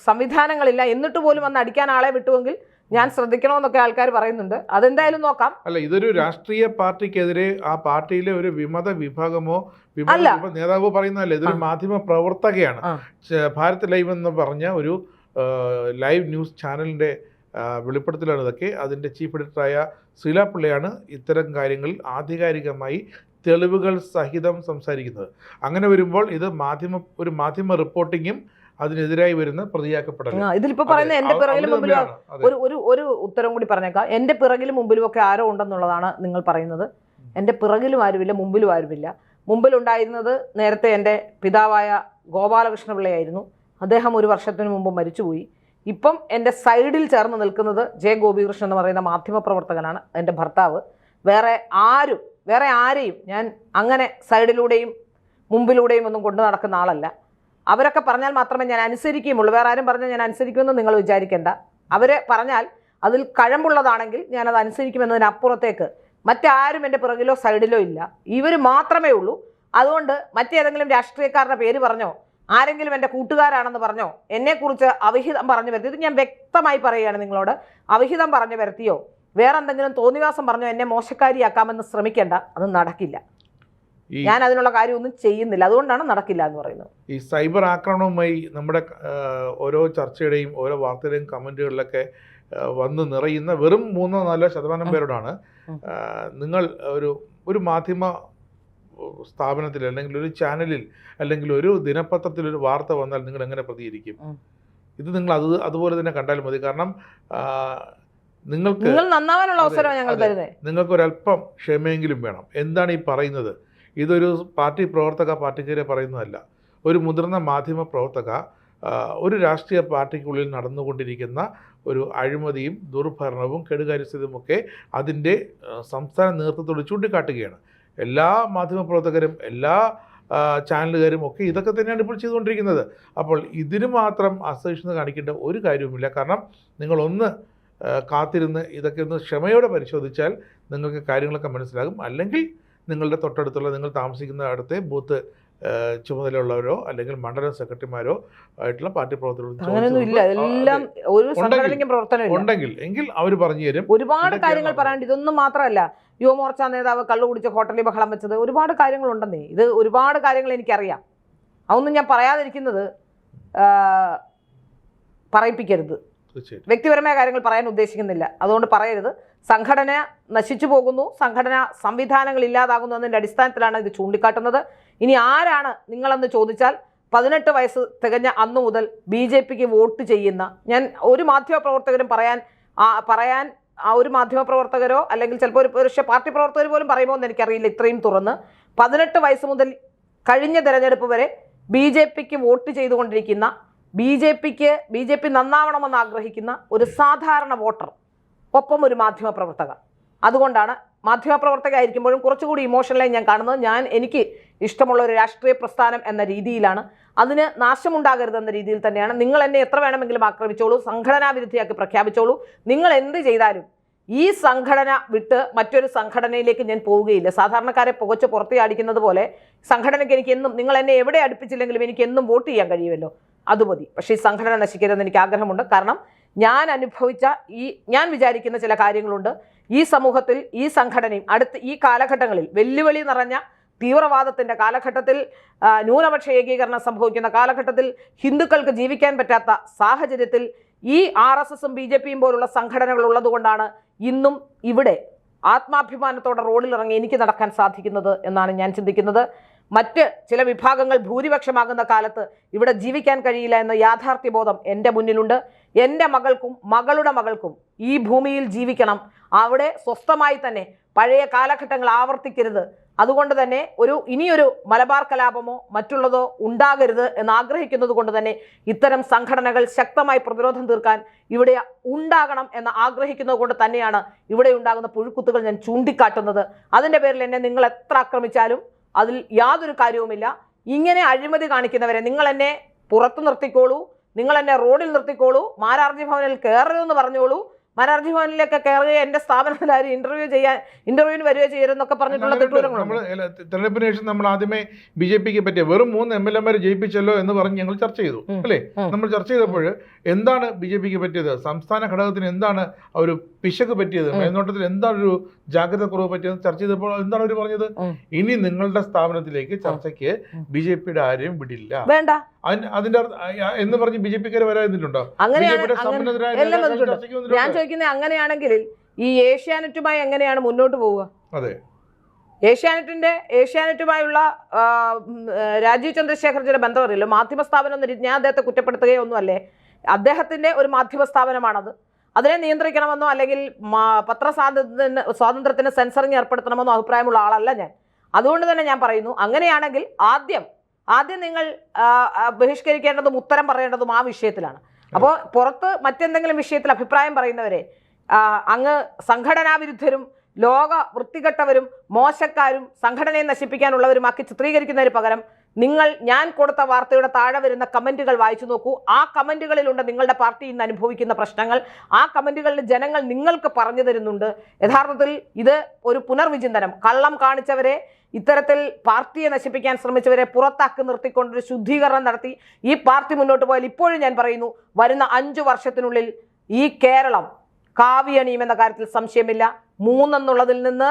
സംവിധാനങ്ങളില്ല. എന്നിട്ട് പോലും അന്ന് അടിക്കാൻ ആളെ വിട്ടുവെങ്കിൽ ഞാൻ ശ്രദ്ധിക്കണമെന്നൊക്കെ ആൾക്കാർ പറയുന്നുണ്ട്. അതെന്തായാലും നോക്കാം. അല്ല, ഇതൊരു രാഷ്ട്രീയ പാർട്ടിക്കെതിരെ ആ പാർട്ടിയിലെ ഒരു വിമത വിഭാഗമോ നേതാവോ പറയുന്നതല്ല, ഇതൊരു മാധ്യമ പ്രവർത്തകയാണ്. ഭാരത് ലൈവ് എന്ന് പറഞ്ഞ ഒരു ലൈവ് ന്യൂസ് ചാനലിന്റെ വെളിപ്പെടുത്തലാണ് ഇതൊക്കെ. അതിന്റെ ചീഫ് എഡിറ്ററായ ശ്രീല പിള്ളയാണ് ഇത്തരം കാര്യങ്ങൾ ആധികാരികമായി തെളിവുകൾ സഹിതം സംസാരിക്കുന്നത്. അങ്ങനെ വരുമ്പോൾ ഇത് ഒരു മാധ്യമ റിപ്പോർട്ടിങ്ങും അതിനെതിരായി വരുന്ന പ്രതിയാക്കപ്പെടണം. ഇതിലിപ്പോ പറയുന്ന എന്റെ പിറകിലും മുമ്പിലും ഒരു ഉത്തരം കൂടി പറഞ്ഞേക്കാം. എന്റെ പിറകിലും മുമ്പിലും ഒക്കെ ആരോ ഉണ്ടെന്നുള്ളതാണ് നിങ്ങൾ പറയുന്നത്. എന്റെ പിറകിലും ആരുമില്ല, മുമ്പിലും ആരുമില്ല. മുമ്പിലുണ്ടായിരുന്നത് നേരത്തെ എൻ്റെ പിതാവായ ഗോപാലകൃഷ്ണ പിള്ളയായിരുന്നു. അദ്ദേഹം 1 വർഷത്തിന് മുമ്പ് മരിച്ചുപോയി. ഇപ്പം എൻ്റെ സൈഡിൽ ചേർന്ന് നിൽക്കുന്നത് J. ഗോപികൃഷ്ണൻ എന്ന് പറയുന്ന മാധ്യമപ്രവർത്തകനാണ്, എൻ്റെ ഭർത്താവ്. വേറെ ആരെയും ഞാൻ അങ്ങനെ സൈഡിലൂടെയും മുമ്പിലൂടെയും ഒന്നും കൊണ്ടു നടക്കുന്ന ആളല്ല. അവരൊക്കെ പറഞ്ഞാൽ മാത്രമേ ഞാൻ അനുസരിക്കുകയുള്ളൂ. വേറെ ആരും പറഞ്ഞാൽ ഞാൻ അനുസരിക്കുമെന്ന് നിങ്ങൾ വിചാരിക്കേണ്ട. അവർ പറഞ്ഞാൽ അതിൽ കഴമ്പുള്ളതാണെങ്കിൽ ഞാനത് അനുസരിക്കുമെന്നതിനപ്പുറത്തേക്ക് മറ്റാരും എൻ്റെ പിറകിലോ സൈഡിലോ ഇല്ല. ഇവർ മാത്രമേ ഉള്ളൂ. അതുകൊണ്ട് മറ്റേതെങ്കിലും രാഷ്ട്രീയക്കാരുടെ പേര് പറഞ്ഞോ, ആരെങ്കിലും എൻ്റെ കൂട്ടുകാരാണെന്ന് പറഞ്ഞോ, എന്നെക്കുറിച്ച് അവിഹിതം പറഞ്ഞു വരുത്തി, ഇത് ഞാൻ വ്യക്തമായി പറയുകയാണ് നിങ്ങളോട്, അവിഹിതം പറഞ്ഞു വരുത്തിയോ വേറെ എന്തെങ്കിലും തോന്നിവാസം പറഞ്ഞോ എന്നെ മോശക്കാരിയാക്കാമെന്ന് ശ്രമിക്കേണ്ട. അത് നടക്കില്ല. ഞാൻ അതിനുള്ള കാര്യമൊന്നും ചെയ്യുന്നില്ല. അതുകൊണ്ടാണ് നടക്കില്ല എന്ന് പറയുന്നത്. ഈ സൈബർ ആക്രമണവുമായി നമ്മുടെ ഓരോ ചർച്ചയുടെയും ഓരോ വാർത്തയുടെയും കമൻറ്റുകളിലൊക്കെ വന്ന് നിറയുന്ന വെറും 3-4% പേരോടാണ് നിങ്ങൾ ഒരു മാധ്യമ സ്ഥാപനത്തിൽ അല്ലെങ്കിൽ ഒരു ചാനലിൽ അല്ലെങ്കിൽ ഒരു ദിനപത്രത്തിൽ ഒരു വാർത്ത വന്നാൽ നിങ്ങൾ എങ്ങനെ പ്രതികരിക്കും? ഇത് നിങ്ങൾ അതുപോലെ തന്നെ കണ്ടാൽ മതി. കാരണം നിങ്ങൾ നന്നാവാനുള്ള അവസരം ഞങ്ങൾ തരുന്നത്. നിങ്ങൾക്കൊരല്പം ക്ഷമയെങ്കിലും വേണം. എന്താണ് ഈ പറയുന്നത്? ഇതൊരു പാർട്ടിക്കെതിരെ പറയുന്നതല്ല. ഒരു മുതിർന്ന മാധ്യമ പ്രവർത്തക ഒരു രാഷ്ട്രീയ പാർട്ടിക്കുള്ളിൽ നടന്നുകൊണ്ടിരിക്കുന്ന ഒരു അഴിമതിയും ദുർഭരണവും കെടുകാര്യസ്ഥതയുമൊക്കെ അതിൻ്റെ സംസ്ഥാന നേതൃത്വത്തോട് ചൂണ്ടിക്കാട്ടുകയാണ്. എല്ലാ മാധ്യമപ്രവർത്തകരും എല്ലാ ചാനലുകാരും ഒക്കെ ഇതൊക്കെ തന്നെയാണ് ഇപ്പോൾ ചെയ്തുകൊണ്ടിരിക്കുന്നത്. അപ്പോൾ ഇതിന് മാത്രം അസഹിഷ്ണുത കാണിക്കേണ്ട ഒരു കാര്യവുമില്ല. കാരണം നിങ്ങളൊന്ന് കാത്തിരുന്ന് ഇതൊക്കെ ഒന്ന് ക്ഷമയോടെ പരിശോധിച്ചാൽ നിങ്ങൾക്ക് കാര്യങ്ങളൊക്കെ മനസ്സിലാകും. അല്ലെങ്കിൽ നിങ്ങളുടെ തൊട്ടടുത്തുള്ള നിങ്ങൾ താമസിക്കുന്ന അടുത്തെ ബൂത്ത് ചുമതലയുള്ളവരോ അല്ലെങ്കിൽ മണ്ഡലം സെക്രട്ടറിമാരോ ആയിട്ടുള്ള പാർട്ടി പ്രവർത്തകർ ഉണ്ടെങ്കിൽ എങ്കിൽ അവർ പറഞ്ഞു തരും. ഒരുപാട് കാര്യങ്ങൾ പറയാണ്ട് ഇതൊന്നും മാത്രമല്ല, യുവമോർച്ച നേതാവ് കള്ളു കുടിച്ച് ഹോട്ടലിൽ ബഹളം വെച്ചത്, ഒരുപാട് കാര്യങ്ങളുണ്ടെന്നേ. ഇത് ഒരുപാട് കാര്യങ്ങൾ എനിക്കറിയാം. അതൊന്നും ഞാൻ പറയാതിരിക്കുന്നത് പറയിപ്പിക്കരുത്. വ്യക്തിപരമായ കാര്യങ്ങൾ പറയാൻ ഉദ്ദേശിക്കുന്നില്ല, അതുകൊണ്ട് പറയരുത്. സംഘടന നശിച്ചു പോകുന്നു, സംഘടന സംവിധാനങ്ങൾ ഇല്ലാതാകുന്നു എന്നതിൻ്റെ അടിസ്ഥാനത്തിലാണ് ഇത് ചൂണ്ടിക്കാട്ടുന്നത്. ഇനി ആരാണ് നിങ്ങളെന്ന് ചോദിച്ചാൽ 18 വയസ്സ് തികഞ്ഞ അന്നു മുതൽ BJPക്ക് വോട്ട് ചെയ്യുന്ന, ഞാൻ ഒരു മാധ്യമപ്രവർത്തകരും പറയാൻ ഒരു മാധ്യമപ്രവർത്തകരോ അല്ലെങ്കിൽ ചിലപ്പോൾ ഒരു പാർട്ടി പ്രവർത്തകർ പോലും പറയുമോ എന്ന് എനിക്കറിയില്ല, ഇത്രയും തുറന്ന് 18 വയസ്സ് മുതൽ കഴിഞ്ഞ തെരഞ്ഞെടുപ്പ് വരെ BJPക്ക് വോട്ട് ചെയ്തുകൊണ്ടിരിക്കുന്ന, BJP നന്നാവണമെന്ന് ആഗ്രഹിക്കുന്ന ഒരു സാധാരണ വോട്ടർ, ഒപ്പം ഒരു മാധ്യമപ്രവർത്തക. അതുകൊണ്ടാണ് മാധ്യമപ്രവർത്തകയായിരിക്കുമ്പോഴും കുറച്ചുകൂടി ഇമോഷണലായി ഞാൻ കാണുന്നത്. എനിക്ക് ഇഷ്ടമുള്ള ഒരു രാഷ്ട്രീയ പ്രസ്ഥാനം എന്ന രീതിയിലാണ്, അതിന് നാശമുണ്ടാകരുതെന്ന രീതിയിൽ തന്നെയാണ്. നിങ്ങൾ എന്നെ എത്ര വേണമെങ്കിലും ആക്രമിച്ചോളൂ, സംഘടനാ വിരുദ്ധയാക്കി പ്രഖ്യാപിച്ചോളൂ, നിങ്ങൾ എന്ത് ചെയ്താലും ഈ സംഘടന വിട്ട് മറ്റൊരു സംഘടനയിലേക്ക് ഞാൻ പോവുകയില്ല. സാധാരണക്കാരെ പുകച്ച് പുറത്തിയാടിക്കുന്നത് പോലെ സംഘടനയ്ക്ക് എനിക്ക് എന്നും, നിങ്ങൾ എന്നെ എവിടെ അടുപ്പിച്ചില്ലെങ്കിലും എനിക്ക് എന്നും വോട്ട് ചെയ്യാൻ കഴിയുമല്ലോ, അത് മതി. പക്ഷേ ഈ സംഘടന നശിക്കരുതെന്ന് എനിക്ക് ആഗ്രഹമുണ്ട്. കാരണം ഞാൻ വിചാരിക്കുന്ന ചില കാര്യങ്ങളുണ്ട്. ഈ സമൂഹത്തിൽ ഈ സംഘടനയും ഈ കാലഘട്ടങ്ങളിൽ വെല്ലുവിളി നിറഞ്ഞ തീവ്രവാദത്തിൻ്റെ കാലഘട്ടത്തിൽ, ന്യൂനപക്ഷ ഏകീകരണം സംഭവിക്കുന്ന കാലഘട്ടത്തിൽ, ഹിന്ദുക്കൾക്ക് ജീവിക്കാൻ പറ്റാത്ത സാഹചര്യത്തിൽ ഈ RSSും BJPയും പോലുള്ള സംഘടനകൾ ഉള്ളതുകൊണ്ടാണ് ഇന്നും ഇവിടെ ആത്മാഭിമാനത്തോടെ റോഡിലിറങ്ങി എനിക്ക് നടക്കാൻ സാധിക്കുന്നത് എന്നാണ് ഞാൻ ചിന്തിക്കുന്നത്. മറ്റ് ചില വിഭാഗങ്ങൾ ഭൂരിപക്ഷമാകുന്ന കാലത്ത് ഇവിടെ ജീവിക്കാൻ കഴിയില്ല എന്ന യാഥാർത്ഥ്യബോധം എൻ്റെ മുന്നിലുണ്ട്. എൻ്റെ മകൾക്കും മകളുടെ മകൾക്കും ഈ ഭൂമിയിൽ ജീവിക്കണം, അവിടെ സ്വസ്ഥമായി തന്നെ പഴയ കാലഘട്ടങ്ങൾ ആവർത്തിക്കരുത്. അതുകൊണ്ട് തന്നെ ഇനിയൊരു മലബാർ കലാപമോ മറ്റുള്ളതോ ഉണ്ടാകരുത് എന്ന് ആഗ്രഹിക്കുന്നത് കൊണ്ട് തന്നെ ഇത്തരം സംഘടനകൾ ശക്തമായി പ്രതിരോധം തീർക്കാൻ ഇവിടെ ഉണ്ടാകണം എന്ന് ആഗ്രഹിക്കുന്നത് കൊണ്ട് തന്നെയാണ് ഇവിടെ ഉണ്ടാകുന്ന പുഴുക്കുത്തുകൾ ഞാൻ ചൂണ്ടിക്കാട്ടുന്നത്. അതിൻ്റെ പേരിൽ എന്നെ നിങ്ങൾ എത്ര ആക്രമിച്ചാലും അതിൽ യാതൊരു കാര്യവുമില്ല. ഇങ്ങനെ അഴിമതി കാണിക്കുന്നവരെ നിങ്ങൾ എന്നെ പുറത്തു നിർത്തിക്കോളൂ, നിങ്ങൾ എന്നെ റോഡിൽ നിർത്തിക്കോളൂ, മാരാർജി ഭവനിൽ കയറരുതെന്ന് പറഞ്ഞോളൂ. മാരാർജി ഭവനിലേക്ക് കയറുകയോ എൻ്റെ സ്ഥാപനത്തിൽ ആരും ഇന്റർവ്യൂവിന് വരികയോ ചെയ്യരുതെന്നൊക്കെ പറഞ്ഞിട്ടുള്ള തെരഞ്ഞെടുപ്പിന് ശേഷം നമ്മൾ ആദ്യമേ BJPക്ക് പറ്റിയ വെറും 3 MLAമാരെ ജയിപ്പിച്ചല്ലോ എന്ന് പറഞ്ഞ് ഞങ്ങൾ ചർച്ച ചെയ്തു അല്ലേ. നമ്മൾ ചർച്ച ചെയ്തപ്പോൾ എന്താണ് BJPക്ക് പറ്റിയത്, സംസ്ഥാന ഘടകത്തിന് എന്താണ് ഒരു പിശക് പറ്റിയത്, മേൽനോട്ടത്തിൽ എന്താണ് ഒരു ജാഗ്രത കുറവ് പറ്റിയത് ചർച്ച ചെയ്തപ്പോൾ എന്താണ് അവർ പറഞ്ഞത്, ഇനി നിങ്ങളുടെ സ്ഥാപനത്തിലേക്ക് ചർച്ചയ്ക്ക് BJPയുടെ ആരെയും വിടില്ല, വേണ്ട അതിന്റെ എന്ന് പറഞ്ഞ് BJPക്കാരെ വരാതിട്ടുണ്ടോ? ഞാൻ ചോദിക്കുന്നത് അങ്ങനെയാണെങ്കിൽ ഈ ഏഷ്യാനെറ്റുമായി എങ്ങനെയാണ് മുന്നോട്ട് പോവുക? അതെ, ഏഷ്യാനെറ്റുമായുള്ള രാജീവ് ചന്ദ്രശേഖർജിയുടെ ബന്ധം അറിയില്ല. മാധ്യമ സ്ഥാപനം, ഞാൻ അദ്ദേഹത്തെ കുറ്റപ്പെടുത്തുകയൊന്നുമല്ലേ, അദ്ദേഹത്തിന്റെ ഒരു മാധ്യമ സ്ഥാപനമാണത്. അതിനെ നിയന്ത്രിക്കണമെന്നോ അല്ലെങ്കിൽ സ്വാതന്ത്ര്യത്തിന് സെൻസറിങ് ഏർപ്പെടുത്തണമെന്നോ അഭിപ്രായമുള്ള ആളല്ല ഞാൻ. അതുകൊണ്ട് തന്നെ ഞാൻ പറയുന്നു, അങ്ങനെയാണെങ്കിൽ ആദ്യം നിങ്ങൾ ബഹിഷ്കരിക്കേണ്ടതും ഉത്തരം പറയേണ്ടതും ആ വിഷയത്തിലാണ്. അപ്പോൾ പുറത്ത് മറ്റെന്തെങ്കിലും വിഷയത്തിൽ അഭിപ്രായം പറയുന്നവരെ അങ്ങ് സംഘടനാ വിരുദ്ധരും ലോക വൃത്തികെട്ടവരും മോശക്കാരും സംഘടനയെ നശിപ്പിക്കാനുള്ളവരുമാക്കി ചിത്രീകരിക്കുന്നതിന് പകരം ഞാൻ കൊടുത്ത വാർത്തയുടെ താഴെ വരുന്ന കമന്റുകൾ വായിച്ചു നോക്കൂ. ആ കമന്റുകളിലുണ്ട് നിങ്ങളുടെ പാർട്ടി ഇന്ന് അനുഭവിക്കുന്ന പ്രശ്നങ്ങൾ. ആ കമന്റുകളിൽ ജനങ്ങൾ നിങ്ങൾക്ക് പറഞ്ഞു തരുന്നുണ്ട്. യഥാർത്ഥത്തിൽ ഇത് ഒരു പുനർവിചിന്തനം, കള്ളം കാണിച്ചവരെ, ഇത്തരത്തിൽ പാർട്ടിയെ നശിപ്പിക്കാൻ ശ്രമിച്ചവരെ പുറത്താക്കി നിർത്തിക്കൊണ്ടൊരു ശുദ്ധീകരണം നടത്തി ഈ പാർട്ടി മുന്നോട്ട് പോയാൽ ഇപ്പോഴും ഞാൻ പറയുന്നു, വരുന്ന 5 വർഷത്തിനുള്ളിൽ ഈ കേരളം കാവിയണിയുമെന്ന കാര്യത്തിൽ സംശയമില്ല. 3 എന്നുള്ളതിൽ നിന്ന്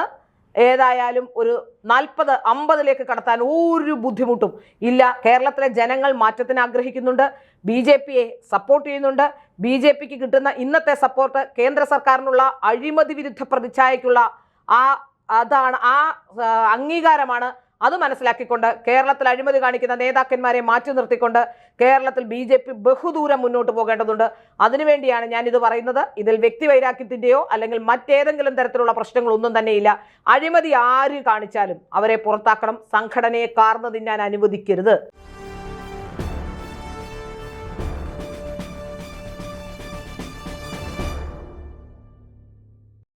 ഏതായാലും ഒരു 40-50 കടത്താൻ ഒരു ബുദ്ധിമുട്ടും ഇല്ല. കേരളത്തിലെ ജനങ്ങൾ മാറ്റത്തിന് ആഗ്രഹിക്കുന്നുണ്ട്, BJPയെ സപ്പോർട്ട് ചെയ്യുന്നുണ്ട്. BJPക്ക് കിട്ടുന്ന ഇന്നത്തെ സപ്പോർട്ട് കേന്ദ്ര സർക്കാരിനുള്ള അഴിമതി വിരുദ്ധ പ്രതിച്ഛായക്കുള്ള അംഗീകാരമാണ്. അത് മനസ്സിലാക്കിക്കൊണ്ട് കേരളത്തിൽ അഴിമതി കാണിക്കുന്ന നേതാക്കന്മാരെ മാറ്റി നിർത്തിക്കൊണ്ട് കേരളത്തിൽ BJP ബഹുദൂരം മുന്നോട്ട് പോകേണ്ടതുണ്ട്. അതിനുവേണ്ടിയാണ് ഞാനിത് പറയുന്നത്. ഇതിൽ വ്യക്തിവൈരാഗ്യത്തിൻ്റെയോ അല്ലെങ്കിൽ മറ്റേതെങ്കിലും തരത്തിലുള്ള പ്രശ്നങ്ങളൊന്നും തന്നെയില്ല. അഴിമതി ആര് കാണിച്ചാലും അവരെ പുറത്താക്കണം. സംഘടനയെ കാർന്നു തിന്നാൻ അനുവദിക്കരുത്.